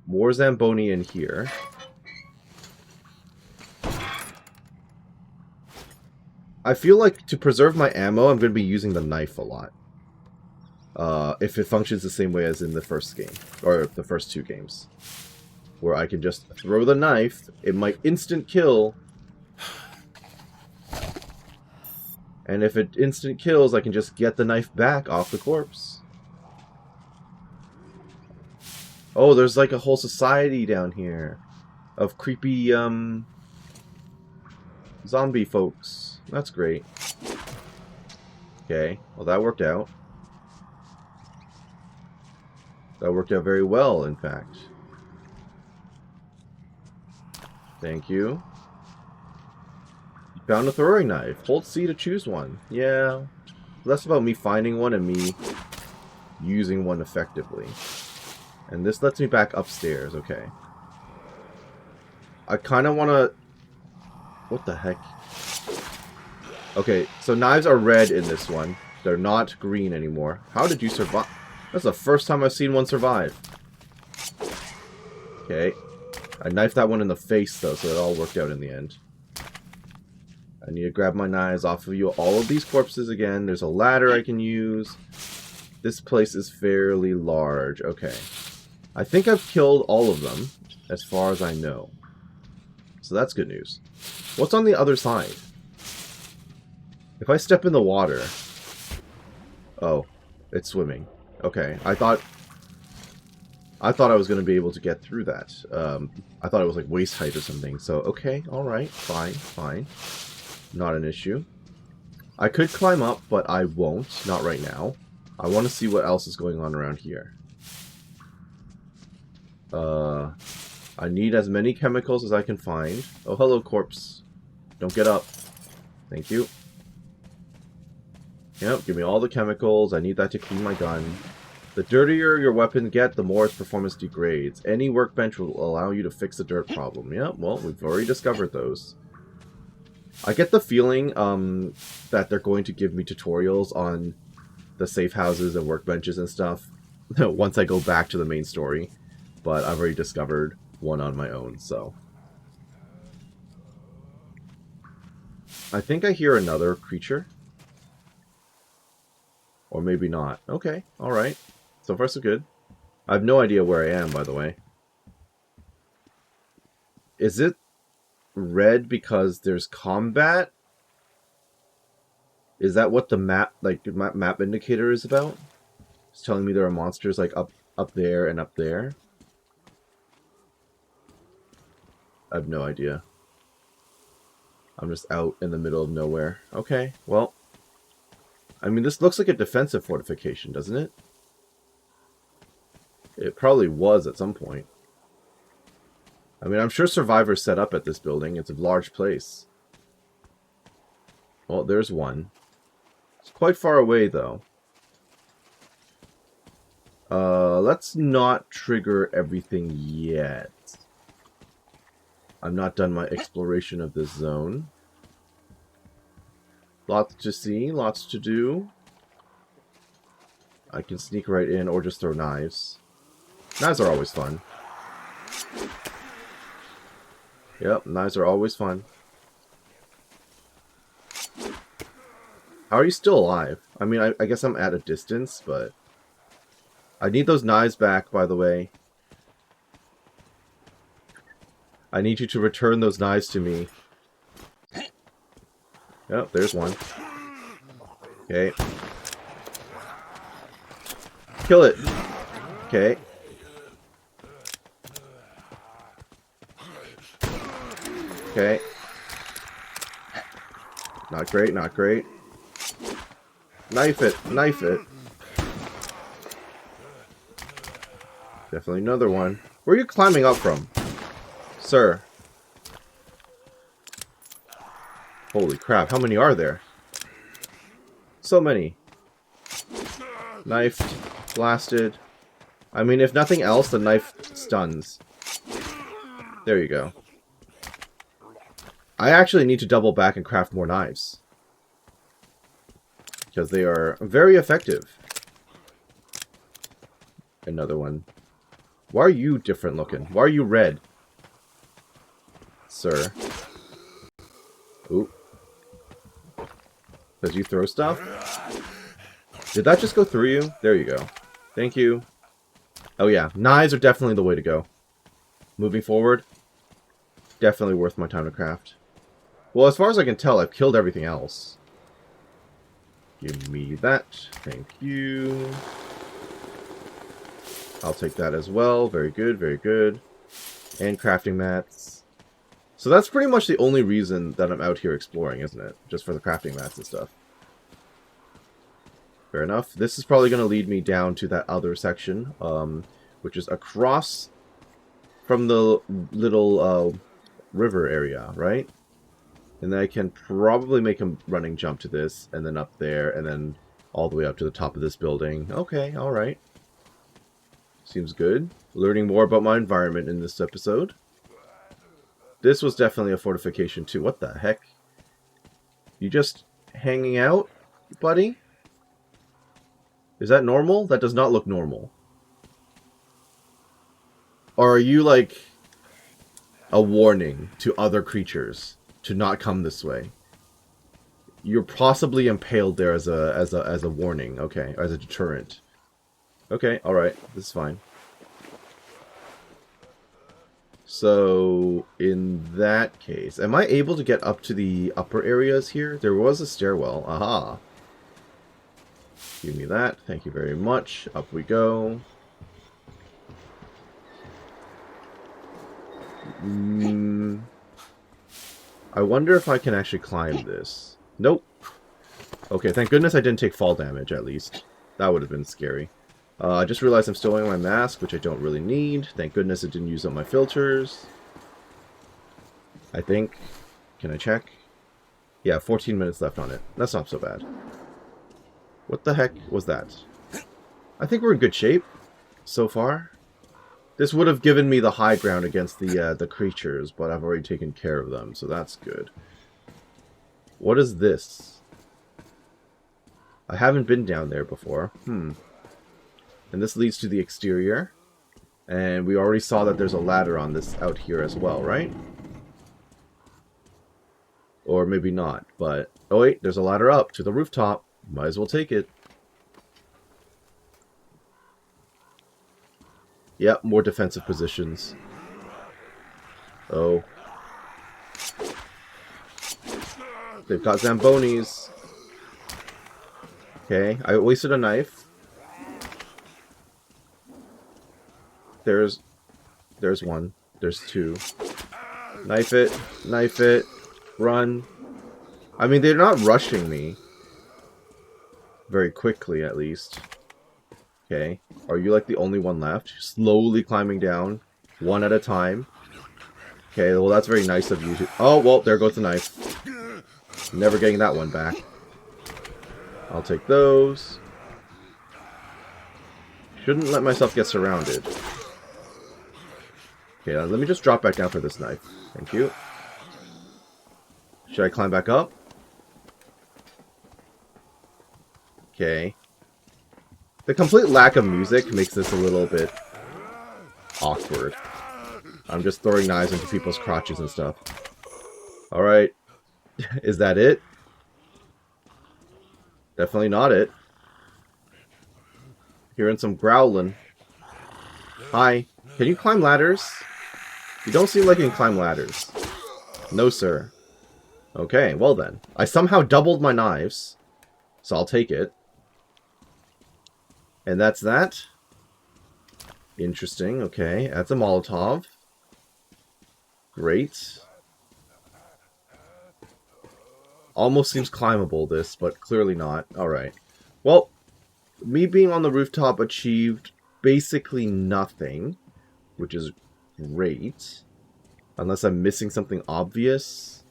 More Zamboni in here. I feel like to preserve my ammo, I'm going to be using the knife a lot. If it functions the same way as in the first game. Or the first two games. Where I can just throw the knife, it might instant kill. And if it instant kills, I can just get the knife back off the corpse. Oh, there's like a whole society down here of creepy zombie folks. That's great. Okay, well that worked out. That worked out very well, in fact. Thank you. You found a throwing knife. Hold C to choose one. Yeah. Less about me finding one and me using one effectively. And this lets me back upstairs. Okay. I kind of want to... What the heck? Okay, so knives are red in this one. They're not green anymore. How did you survive? That's the first time I've seen one survive. Okay. I knifed that one in the face, though, so it all worked out in the end. I need to grab my knives off of you. All of these corpses again. There's a ladder I can use. This place is fairly large. Okay. I think I've killed all of them, as far as I know. So that's good news. What's on the other side? If I step in the water... Oh, it's swimming. Okay, I thought I was going to be able to get through that. I thought it was like waist height or something. So, okay, alright, fine. Not an issue. I could climb up, but I won't. Not right now. I want to see what else is going on around here. I need as many chemicals as I can find. Oh, hello, corpse. Don't get up. Thank you. Yep, give me all the chemicals. I need that to clean my gun. The dirtier your weapon get, the more its performance degrades. Any workbench will allow you to fix the dirt problem. Yep, well, we've already discovered those. I get the feeling that they're going to give me tutorials on the safe houses and workbenches and stuff once I go back to the main story. But I've already discovered one on my own, so... I think I hear another creature. Or maybe not. Okay, alright. So far so good. I have no idea where I am, by the way. Is it red because there's combat? Is that what the map, like, map indicator is about? It's telling me there are monsters, like, up there and up there? I have no idea. I'm just out in the middle of nowhere. Okay, well... I mean, this looks like a defensive fortification, doesn't it? It probably was at some point. I mean, I'm sure survivors set up at this building. It's a large place. Well, there's one. It's quite far away, though. Let's not trigger everything yet. I'm not done my exploration of this zone. Lots to see, lots to do. I can sneak right in or just throw knives. Knives are always fun. Yep, knives are always fun. How are you still alive? I mean, I guess I'm at a distance, but... I need those knives back, by the way. I need you to return those knives to me. Yep, there's one. Okay. Kill it. Okay. Okay. Not great, not great. Knife it, knife it. Definitely another one. Where are you climbing up from? Sir. Holy crap, how many are there? So many. Knifed. Blasted. I mean, if nothing else, the knife stuns. There you go. I actually need to double back and craft more knives. Because they are very effective. Another one. Why are you different looking? Why are you red? Sir. Ooh. Does you throw stuff? Did that just go through you? There you go. Thank you. Oh yeah, knives are definitely the way to go. Moving forward, definitely worth my time to craft. Well, as far as I can tell, I've killed everything else. Give me that. Thank you. I'll take that as well. Very good, very good. And crafting mats. So that's pretty much the only reason that I'm out here exploring, isn't it? Just for the crafting mats and stuff. Fair enough. This is probably going to lead me down to that other section, which is across from the little river area, right? And then I can probably make a running jump to this, and then up there, and then all the way up to the top of this building. Okay, alright. Seems good. Learning more about my environment in this episode. This was definitely a fortification too. What the heck? You just hanging out, buddy? Is that normal? That does not look normal. Or are you like a warning to other creatures to not come this way? You're possibly impaled there as a warning, okay, as a deterrent. Okay, alright, this is fine. So, in that case, am I able to get up to the upper areas here? There was a stairwell. Aha. Give me that. Thank you very much. Up we go. I wonder if I can actually climb this. Nope. Okay, thank goodness I didn't take fall damage, at least. That would have been scary. I just realized I'm still wearing my mask, which I don't really need. Thank goodness it didn't use up my filters. I think. Can I check? Yeah, 14 minutes left on it. That's not so bad. What the heck was that? I think we're in good shape so far. This would have given me the high ground against the creatures, but I've already taken care of them, so that's good. What is this? I haven't been down there before. And this leads to the exterior. And we already saw that there's a ladder on this out here as well, right? Or maybe not, but... Oh wait, there's a ladder up to the rooftop. Might as well take it. Yep, more defensive positions. Oh. They've got Zambonis. Okay, I wasted a knife. There's one. There's two. Knife it, run. I mean, they're not rushing me. Very quickly, at least. Okay. Are you like the only one left? Slowly climbing down. One at a time. Okay, well that's very nice of you to... Oh, well, there goes the knife. Never getting that one back. I'll take those. Shouldn't let myself get surrounded. Okay, let me just drop back down for this knife. Thank you. Should I climb back up? Okay. The complete lack of music makes this a little bit awkward. I'm just throwing knives into people's crotches and stuff. Alright. Is that it? Definitely not it. Hearing some growling. Hi. Can you climb ladders? You don't seem like you can climb ladders. No, sir. Okay, well then. I somehow doubled my knives. So I'll take it. And that's that. Interesting, okay. That's a Molotov. Great. Almost seems climbable, this, but clearly not. Alright. Well, me being on the rooftop achieved basically nothing, which is great. Unless I'm missing something obvious.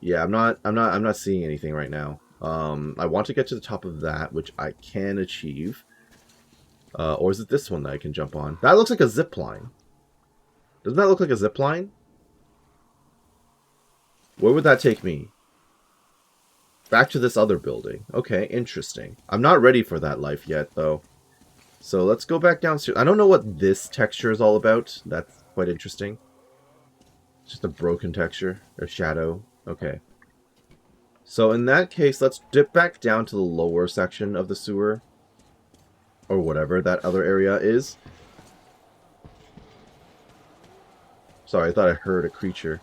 Yeah, I'm not seeing anything right now. I want to get to the top of that, which I can achieve. Or is it this one that I can jump on? That looks like a zip line. Doesn't that look like a zip line? Where would that take me? Back to this other building. Okay, interesting. I'm not ready for that life yet, though. So let's go back downstairs. I don't know what this texture is all about. That's quite interesting. It's just a broken texture. Or shadow. Okay. So in that case, let's dip back down to the lower section of the sewer. Or whatever that other area is. Sorry, I thought I heard a creature.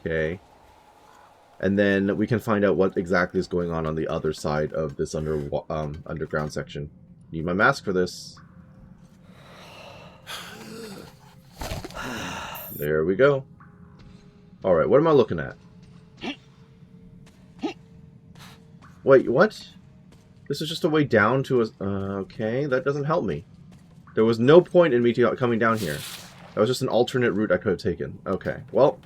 Okay. And then we can find out what exactly is going on the other side of this underground section. Need my mask for this. There we go. Alright, what am I looking at? Wait, what? This is just a way down to a... okay, that doesn't help me. There was no point in me coming down here. That was just an alternate route I could have taken. Okay, well...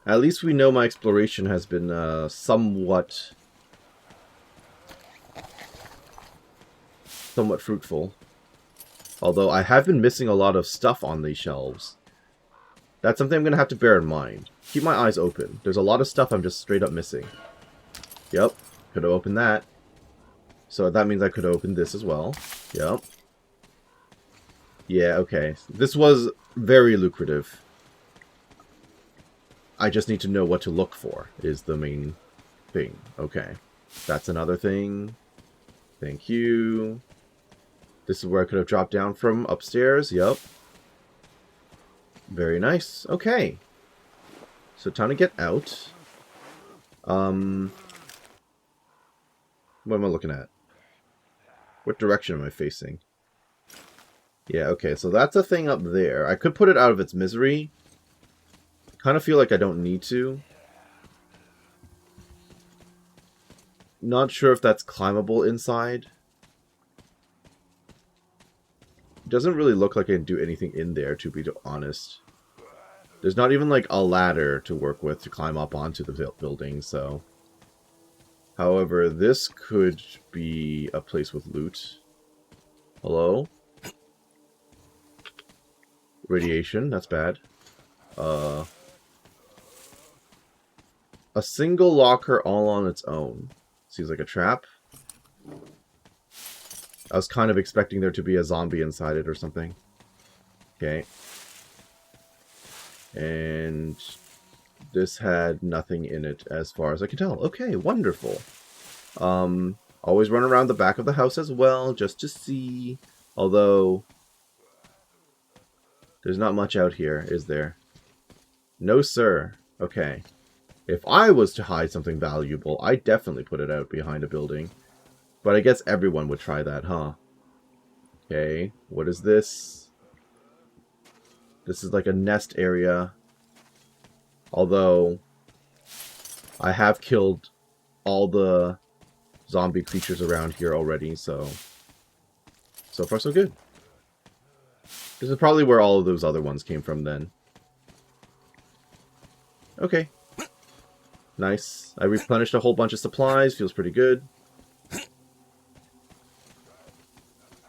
at least we know my exploration has been somewhat fruitful. Although I have been missing a lot of stuff on these shelves. That's something I'm going to have to bear in mind. Keep my eyes open. There's a lot of stuff I'm just straight up missing. Yep, could have opened that. So that means I could have opened this as well. Yep. Yeah, okay. This was very lucrative. I just need to know what to look for, is the main thing. Okay. That's another thing. Thank you. This is where I could have dropped down from upstairs. Yep. Very nice. Okay. So time to get out. What am I looking at? What direction am I facing? Yeah, okay. So that's a thing up there. I could put it out of its misery. Kind of feel like I don't need to. Not sure if that's climbable inside. Doesn't really look like I can do anything in there, to be honest. There's not even like a ladder to work with to climb up onto the building, so... however, this could be a place with loot. Hello? Radiation, that's bad. A single locker all on its own. Seems like a trap. I was kind of expecting there to be a zombie inside it or something. Okay. And this had nothing in it as far as I can tell. Okay, wonderful. Always run around the back of the house as well, just to see. Although, there's not much out here, is there? No, sir. Okay. If I was to hide something valuable, I'd definitely put it out behind a building. But I guess everyone would try that, huh? Okay, what is this? This is like a nest area. Although, I have killed all the zombie creatures around here already, so... so far so good. This is probably where all of those other ones came from then. Okay. Nice. I replenished a whole bunch of supplies. Feels pretty good.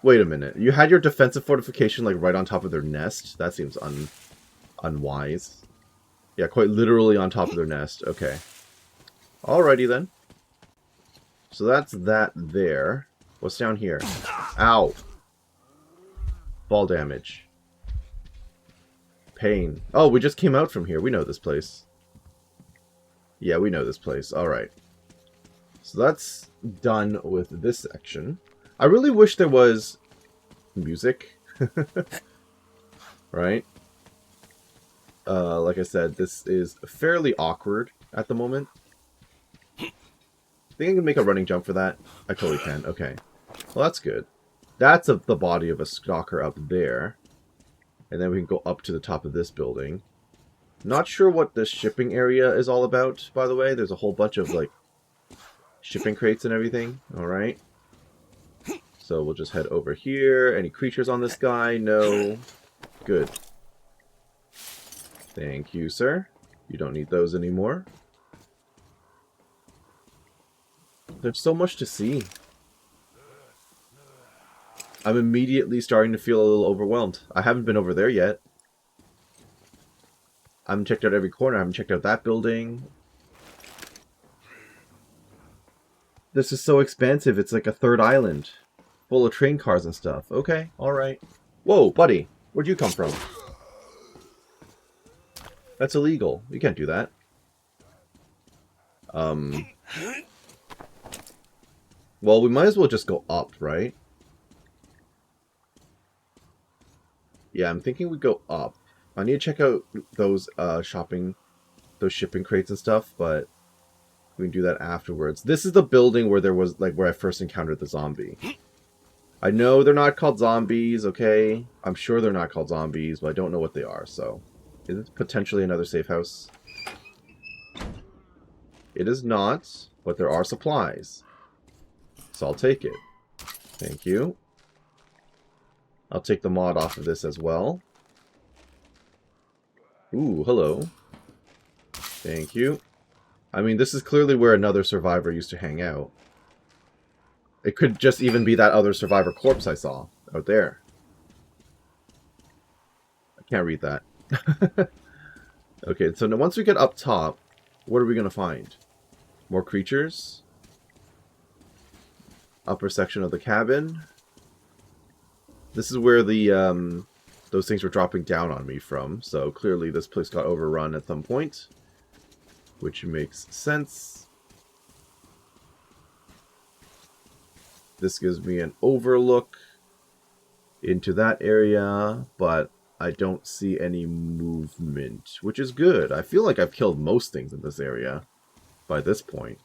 Wait a minute. You had your defensive fortification like right on top of their nest? That seems unwise. Yeah, quite literally on top of their nest. Okay. Alrighty then. So that's that there. What's down here? Ow. Fall damage. Pain. Oh, we just came out from here. We know this place. Yeah, we know this place. Alright. So that's done with this section. I really wish there was music. Right? Like I said, this is fairly awkward at the moment. Think I can make a running jump for that? I totally can. Okay. Well, that's good. That's the body of a stalker up there. And then we can go up to the top of this building. Not sure what the shipping area is all about, by the way. There's a whole bunch of, like, shipping crates and everything. Alright. So we'll just head over here. Any creatures on this guy? No. Good. Thank you, sir. You don't need those anymore. There's so much to see. I'm immediately starting to feel a little overwhelmed. I haven't been over there yet. I haven't checked out every corner. I haven't checked out that building. This is so expansive. It's like a third island. Full of train cars and stuff. Okay, alright. Whoa, buddy. Where'd you come from? That's illegal. You can't do that. Well, we might as well just go up, right? Yeah, I'm thinking we go up. I need to check out those shipping crates and stuff, but we can do that afterwards. This is the building where there was, like, where I first encountered the zombie. I know they're not called zombies, okay? I'm sure they're not called zombies, but I don't know what they are, so... Is it potentially another safe house? It is not, but there are supplies. So I'll take it. Thank you. I'll take the mod off of this as well. Ooh, hello. Thank you. I mean, this is clearly where another survivor used to hang out. It could just even be that other survivor corpse I saw out there. I can't read that. Okay, so now once we get up top, what are we going to find? More creatures? Upper section of the cabin. This is where the those things were dropping down on me from, so clearly this place got overrun at some point, which makes sense. This gives me an overlook into that area, but I don't see any movement, which is good. I feel like I've killed most things in this area by this point.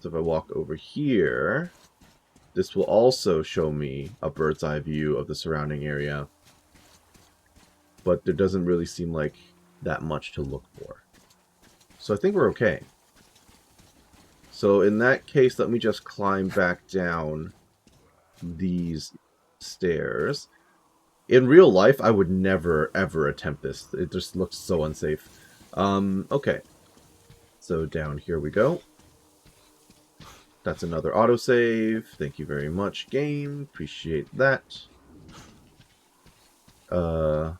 So if I walk over here, this will also show me a bird's eye view of the surrounding area. But there doesn't really seem like that much to look for. So I think we're okay. So in that case, let me just climb back down these stairs. In real life, I would never, ever attempt this. It just looks so unsafe. Okay. So down here we go. That's another autosave. Thank you very much, game. Appreciate that. Where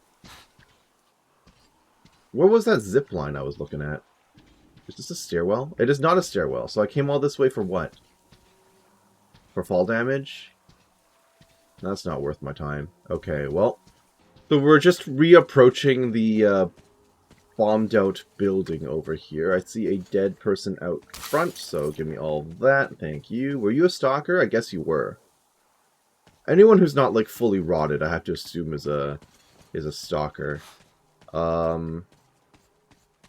was that zip line I was looking at? Is this a stairwell? It is not a stairwell, so I came all this way for what? For fall damage? That's not worth my time. Okay, well. So we're just reapproaching the bombed out building over here. I see a dead person out front, so give me all that. Thank you. Were you a stalker? I guess you were. Anyone who's not, like, fully rotted, I have to assume is a stalker.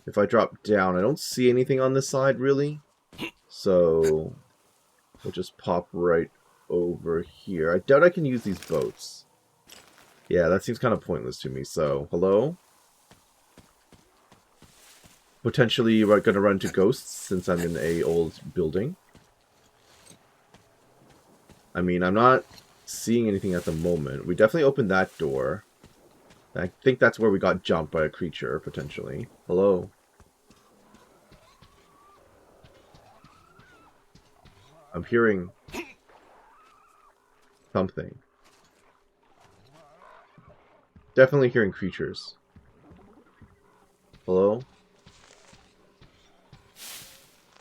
If I drop down, I don't see anything on this side, really. So we'll just pop right over here. I doubt I can use these boats. Yeah, that seems kind of pointless to me. So, hello? Potentially we're going to run into ghosts since I'm in a old building. I mean, I'm not seeing anything at the moment. We definitely opened that door. I think that's where we got jumped by a creature, potentially. Hello? I'm hearing something. Definitely hearing creatures. Hello?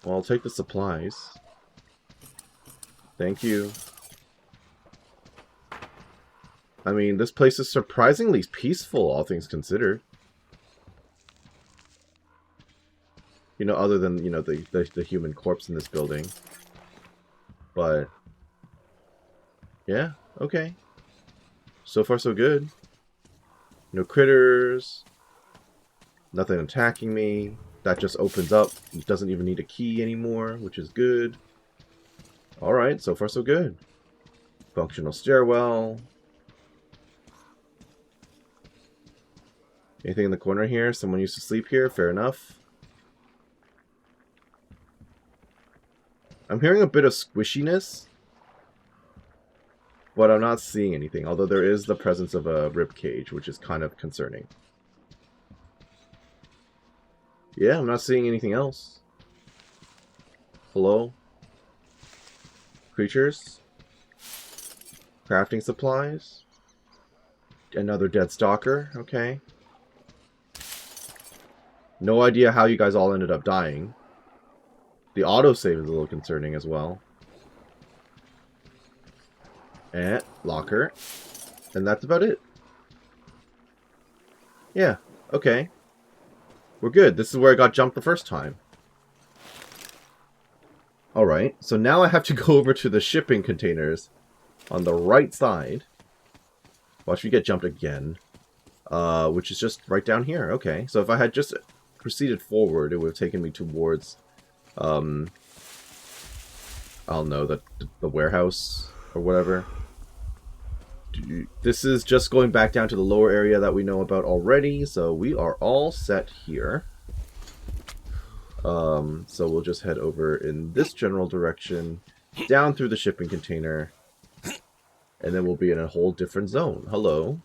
Well, I'll take the supplies. Thank you. I mean, this place is surprisingly peaceful, all things considered. You know, other than, you know, the human corpse in this building. But, yeah, okay. So far, so good. No critters. Nothing attacking me. That just opens up. It doesn't even need a key anymore, which is good. Alright, so far, so good. Functional stairwell. Anything in the corner here? Someone used to sleep here? Fair enough. I'm hearing a bit of squishiness, but I'm not seeing anything, although there is the presence of a rib cage, which is kind of concerning. Yeah, I'm not seeing anything else. Hello? Creatures? Crafting supplies? Another dead stalker? Okay. No idea how you guys all ended up dying. The autosave is a little concerning as well. And locker. And that's about it. Yeah, okay. We're good. This is where I got jumped the first time. Alright, so now I have to go over to the shipping containers on the right side. Watch me get jumped again. Which is just right down here. Okay, so if I had just proceeded forward, it would have taken me towards, I don't know, the warehouse or whatever. This is just going back down to the lower area that we know about already, so we are all set here. So we'll just head over in this general direction, down through the shipping container, and then we'll be in a whole different zone. Hello.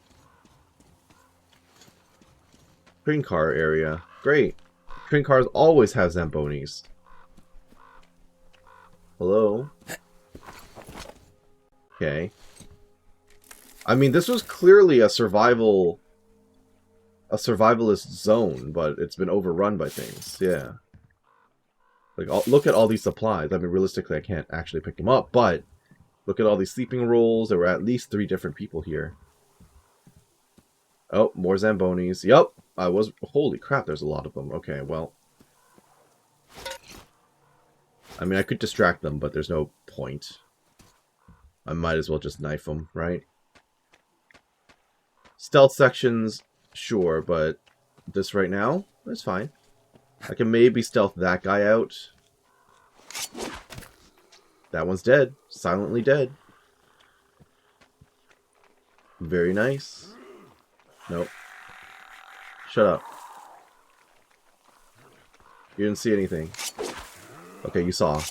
Train car area. Great. Train cars always have Zambonis. Hello. Okay. I mean, this was clearly a survivalist zone, but it's been overrun by things. Yeah. Like, look at all these supplies. I mean, realistically, I can't actually pick them up, but look at all these sleeping rolls. There were at least 3 different people here. Oh, more Zambonis. Yup. Holy crap, there's a lot of them. Okay, well. I mean, I could distract them, but there's no point. I might as well just knife them, right? Stealth sections, sure, but this right now, that's fine. I can maybe stealth that guy out. That one's dead. Silently dead. Very nice. Nope. Shut up. You didn't see anything. Okay, you saw.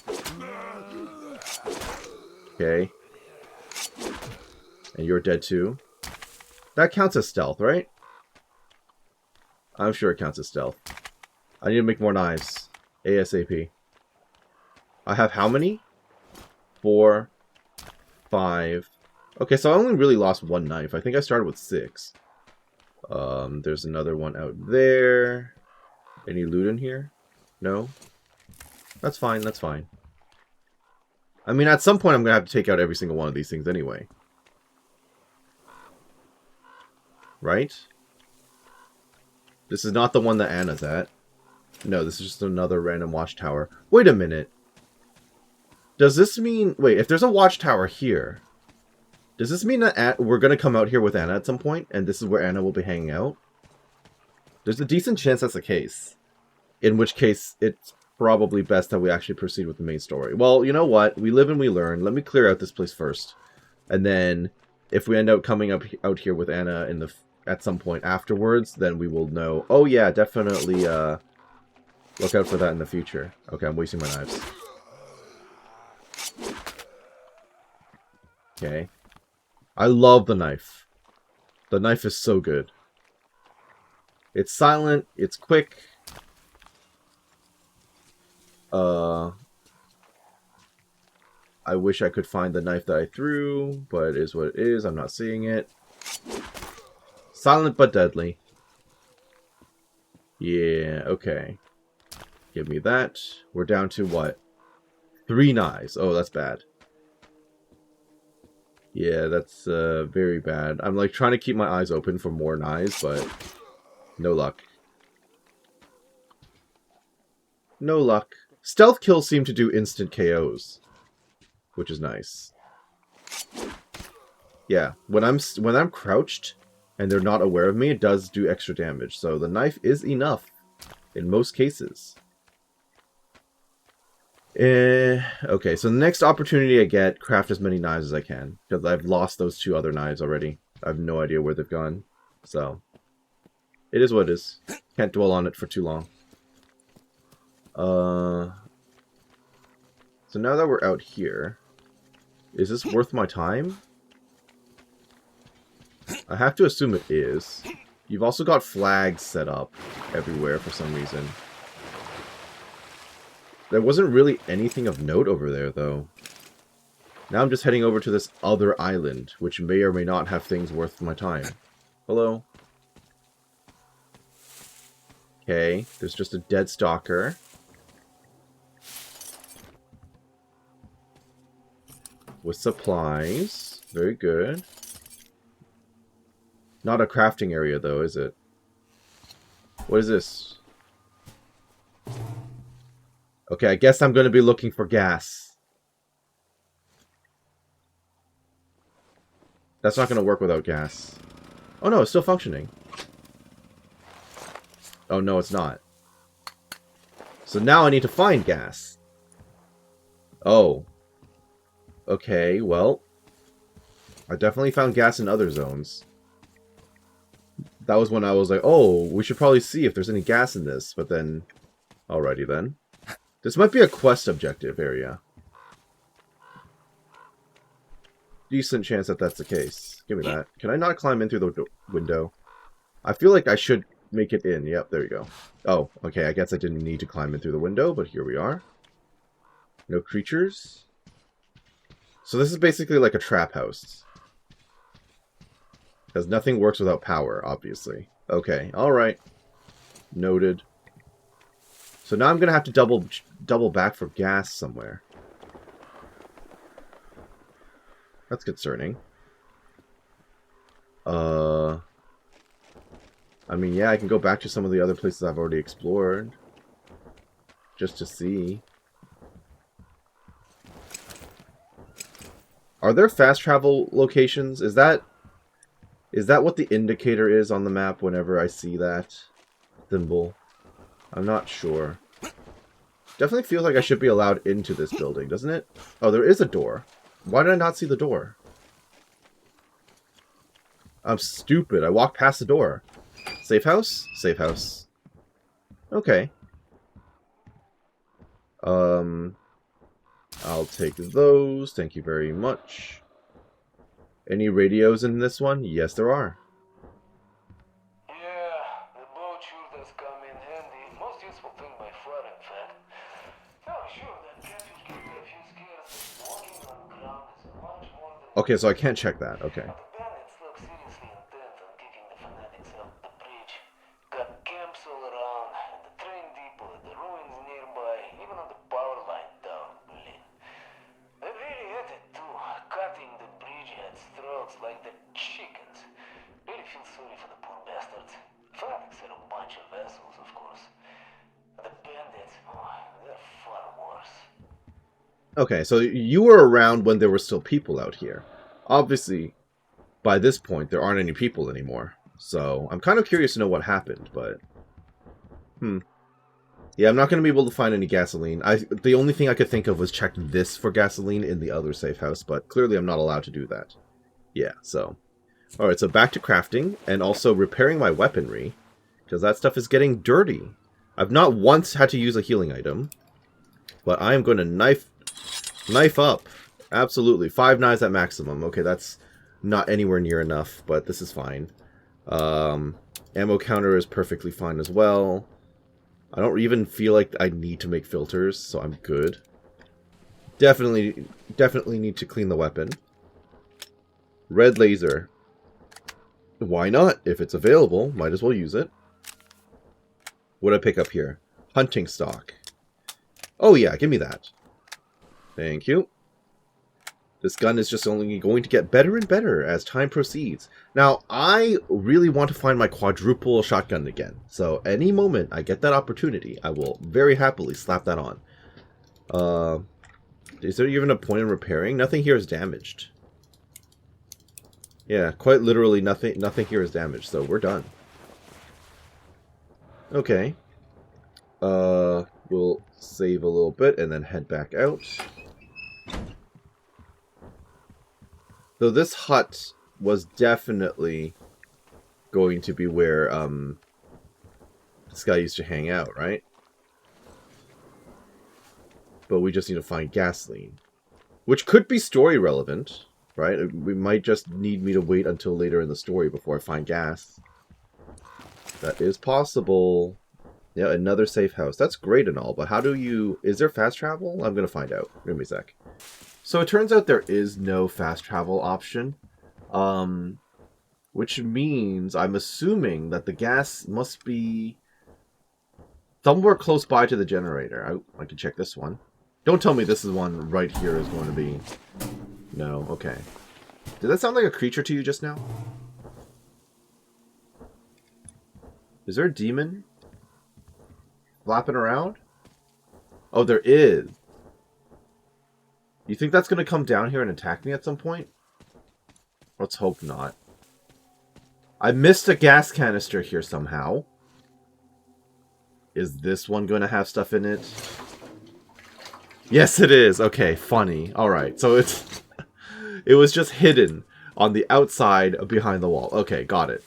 Okay. And you're dead too. That counts as stealth, right? I'm sure it counts as stealth. I need to make more knives. ASAP. I have how many? 4, 5. Okay, so I only really lost 1 knife. I think I started with 6. There's another one out there. Any loot in here? No? That's fine, that's fine. I mean, at some point I'm going to have to take out every single one of these things anyway. Right? This is not the one that Anna's at. No, this is just another random watchtower. Wait a minute. Does this mean... Wait, if there's a watchtower here... Does this mean that we're going to come out here with Anna at some point? And this is where Anna will be hanging out? There's a decent chance that's the case. In which case, it's probably best that we actually proceed with the main story. Well, you know what? We live and we learn. Let me clear out this place first. And then, if we end up coming out here with Anna in at some point afterwards, then we will know, oh yeah, definitely look out for that in the future. Okay, I'm wasting my knives. Okay. I love the knife. The knife is so good. It's silent, it's quick. I wish I could find the knife that I threw, but it is what it is. I'm not seeing it. Silent but deadly. Yeah, okay. Give me that. We're down to what? 3 knives. Oh, that's bad. Yeah, that's very bad. I'm like trying to keep my eyes open for more knives, but no luck. No luck. Stealth kills seem to do instant KOs, which is nice. Yeah, when I'm crouched and they're not aware of me, it does do extra damage. So the knife is enough in most cases. Okay, so the next opportunity I get, craft as many knives as I can. Because I've lost those 2 other knives already. I have no idea where they've gone. So, it is what it is. Can't dwell on it for too long. So now that we're out here, is this worth my time? I have to assume it is. You've also got flags set up everywhere for some reason. There wasn't really anything of note over there, though. Now I'm just heading over to this other island, which may or may not have things worth my time. Hello? Okay, there's just a dead stalker. With supplies. Very good. Not a crafting area, though, is it? What is this? Okay, I guess I'm going to be looking for gas. That's not going to work without gas. Oh no, it's still functioning. Oh no, it's not. So now I need to find gas. Oh. Okay, well. I definitely found gas in other zones. That was when I was like, oh, we should probably see if there's any gas in this. But then, alrighty then. This might be a quest objective area. Decent chance that that's the case. Give me that. Can I not climb in through the window? I feel like I should make it in. Yep, there you go. Oh, okay, I guess I didn't need to climb in through the window, but here we are. No creatures. So this is basically like a trap house. Because nothing works without power, obviously. Okay, alright. Noted. So now I'm going to have to double back for gas somewhere. That's concerning. I mean, yeah, I can go back to some of the other places I've already explored. Just to see. Are there fast travel locations? Is that what the indicator is on the map whenever I see that symbol? I'm not sure. Definitely feels like I should be allowed into this building, doesn't it? Oh, there is a door. Why did I not see the door? I'm stupid. I walked past the door. Safe house? Safe house. Okay. I'll take those. Thank you very much. Any radios in this one? Yes, there are. Yeah, the boat sure does come in handy. Most useful thing by far, in fact. Oh, sure, that capture's giving me a few scares. Walking on ground is much more than... Okay, so I can't check that. Okay. The bandits look seriously intent on kicking the fanatics off the bridge. Got camps all around, at the train depot, at the ruins nearby, even on the power line down in Berlin. They're really at it, too, cutting the bridgeheads' throats like the chickens. Really feel sorry for the poor bastards. Fanatics are a bunch of assholes, of course. The bandits, oh, they're far worse. Okay, so you were around when there were still people out here. Obviously, by this point, there aren't any people anymore. So, I'm kind of curious to know what happened, but... Yeah, I'm not going to be able to find any gasoline. The only thing I could think of was check this for gasoline in the other safe house, but clearly I'm not allowed to do that. Yeah, so... Alright, so back to crafting, and also repairing my weaponry, because that stuff is getting dirty. I've not once had to use a healing item, but I am going to knife up. Absolutely. 5 knives at maximum. Okay, that's not anywhere near enough, but this is fine. Ammo counter is perfectly fine as well. I don't even feel like I need to make filters, so I'm good. Definitely need to clean the weapon. Red laser. Why not? If it's available, might as well use it. What do I pick up here? Hunting stock. Oh yeah, give me that. Thank you. This gun is just only going to get better and better as time proceeds. Now, I really want to find my quadruple shotgun again. So, any moment I get that opportunity, I will very happily slap that on. Is there even a point in repairing? Nothing here is damaged. Yeah, quite literally nothing here is damaged, so we're done. Okay. We'll save a little bit and then head back out. Though this hut was definitely going to be where this guy used to hang out, right? but we just need to find gasoline. Which could be story relevant, right? We might just need me to wait until later in the story before I find gas. That is possible. Yeah, another safe house. That's great and all, but how do you... Is there fast travel? I'm going to find out. Give me a sec. So it turns out there is no fast travel option. Which means I'm assuming that the gas must be somewhere close by to the generator. I can check this one. Don't tell me this is one right here is going to be... No, okay. Did that sound like a creature to you just now? Is there a demon flapping around? Oh, there is. You think that's going to come down here and attack me at some point? Let's hope not. I missed a gas canister here somehow. Is this one going to have stuff in it? Yes, it is. Okay, funny. Alright, so it's... it was just hidden on the outside behind the wall. Okay, got it.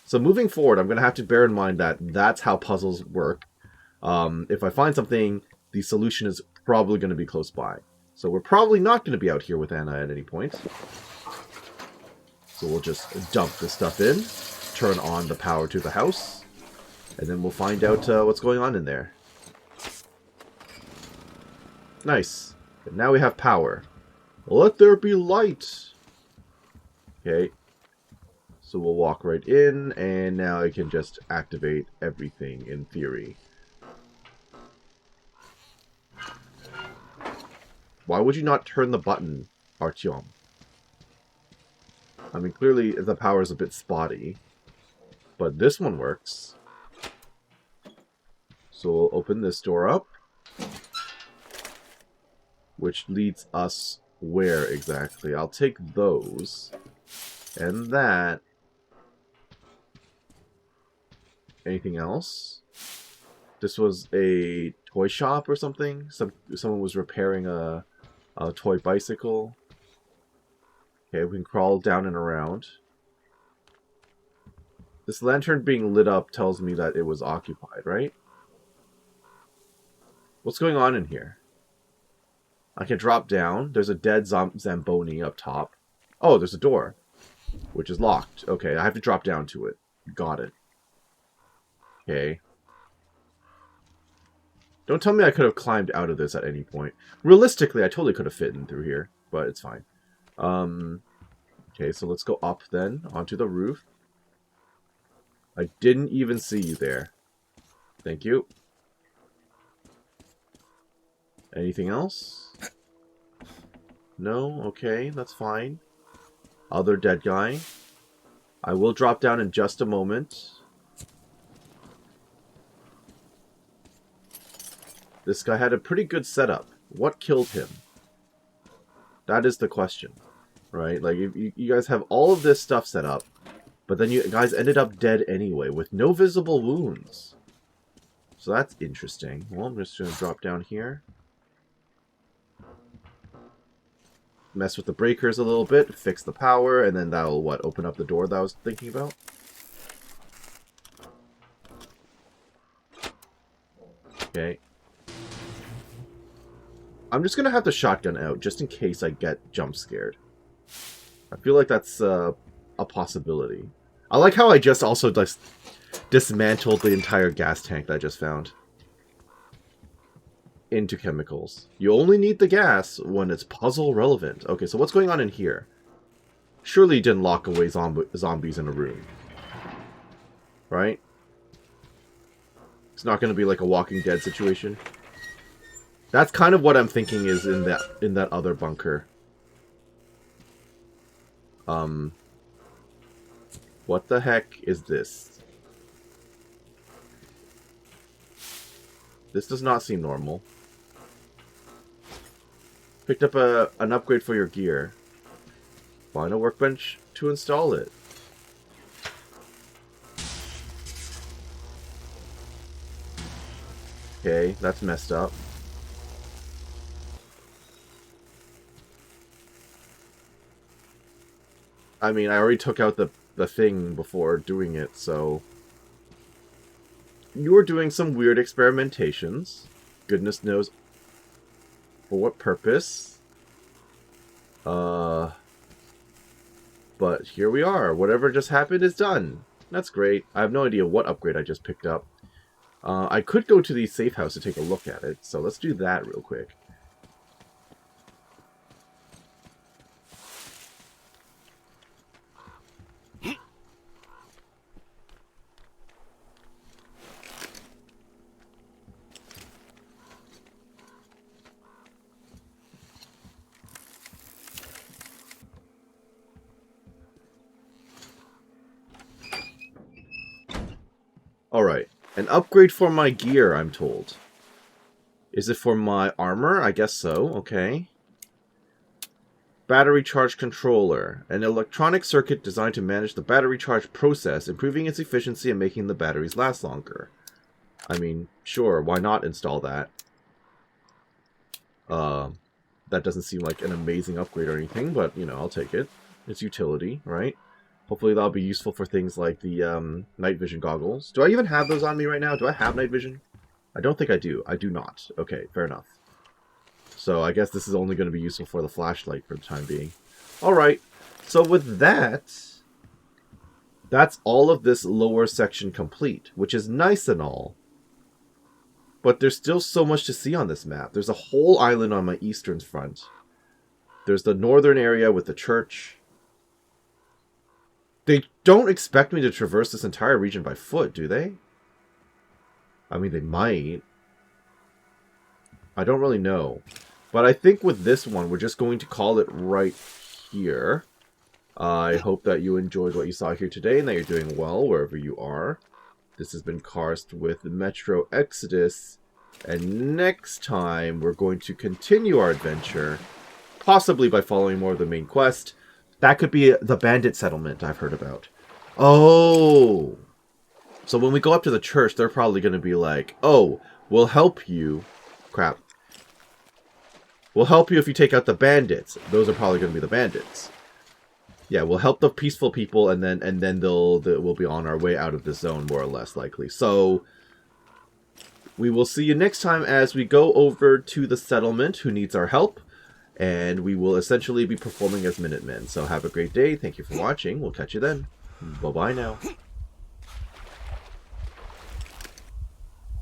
So moving forward, I'm going to have to bear in mind that that's how puzzles work. If I find something, the solution is probably going to be close by. So we're probably not going to be out here with Anna at any point. So we'll just dump this stuff in, turn on the power to the house, and then we'll find out what's going on in there. Nice. And now we have power. Let there be light! Okay. So we'll walk right in, and now I can just activate everything in theory. Why would you not turn the button, Artyom? I mean, clearly the power is a bit spotty. But this one works. So we'll open this door up. Which leads us where exactly? I'll take those. And that. Anything else? This was a toy shop or something? Someone was repairing a toy bicycle. Okay, we can crawl down and around. This lantern being lit up tells me that it was occupied, right? What's going on in here? I can drop down. There's a dead Zamboni up top. Oh, there's a door, which is locked. Okay, I have to drop down to it. Got it. Okay. Don't tell me I could have climbed out of this at any point. Realistically, I totally could have fit in through here, but it's fine. Okay, so let's go up then, onto the roof. I didn't even see you there. Thank you. Anything else? No? Okay, that's fine. Other dead guy. I will drop down in just a moment. This guy had a pretty good setup. What killed him? That is the question, right? Like, you guys have all of this stuff set up, but then you guys ended up dead anyway, with no visible wounds. So that's interesting. Well, I'm just going to drop down here. Mess with the breakers a little bit, fix the power, and then that'll, what, open up the door that I was thinking about? Okay. I'm just going to have the shotgun out, just in case I get jump scared. I feel like that's a possibility. I like how I just also dismantled the entire gas tank that I just found. Into chemicals. You only need the gas when it's puzzle relevant. Okay, so what's going on in here? Surely you didn't lock away zombies in a room. Right? It's not going to be like a Walking Dead situation. That's kind of what I'm thinking is in that other bunker. What the heck is this? This does not seem normal. Picked up an upgrade for your gear. Find a workbench to install it. Okay, that's messed up. I mean, I already took out the thing before doing it, so... You were doing some weird experimentations. Goodness knows. For what purpose? But here we are. Whatever just happened is done. That's great. I have no idea what upgrade I just picked up. I could go to the safe house to take a look at it, so let's do that real quick. Alright, an upgrade for my gear, I'm told. Is it for my armor? I guess so, okay. Battery charge controller. An electronic circuit designed to manage the battery charge process, improving its efficiency and making the batteries last longer. I mean, sure, why not install that? That doesn't seem like an amazing upgrade or anything, but, you know, I'll take it. It's utility, right? Hopefully that'll be useful for things like the night vision goggles. Do I even have those on me right now? Do I have night vision? I don't think I do. I do not. Okay, fair enough. So I guess this is only going to be useful for the flashlight for the time being. Alright, so with that, that's all of this lower section complete, which is nice and all. But there's still so much to see on this map. There's a whole island on my eastern front. There's the northern area with the church. They don't expect me to traverse this entire region by foot, do they? I mean, they might. I don't really know. But I think with this one, we're just going to call it right here. I hope that you enjoyed what you saw here today and that you're doing well wherever you are. This has been Karst with Metro Exodus. And next time, we're going to continue our adventure. Possibly by following more of the main quest. That could be the bandit settlement I've heard about. Oh! So when we go up to the church, they're probably going to be like, oh, we'll help you. Crap. We'll help you if you take out the bandits. Those are probably going to be the bandits. Yeah, we'll help the peaceful people, and then we'll be on our way out of the zone, more or less likely. So we will see you next time as we go over to the settlement who needs our help. And we will essentially be performing as Minutemen. So have a great day. Thank you for watching. We'll catch you then. Bye-bye now.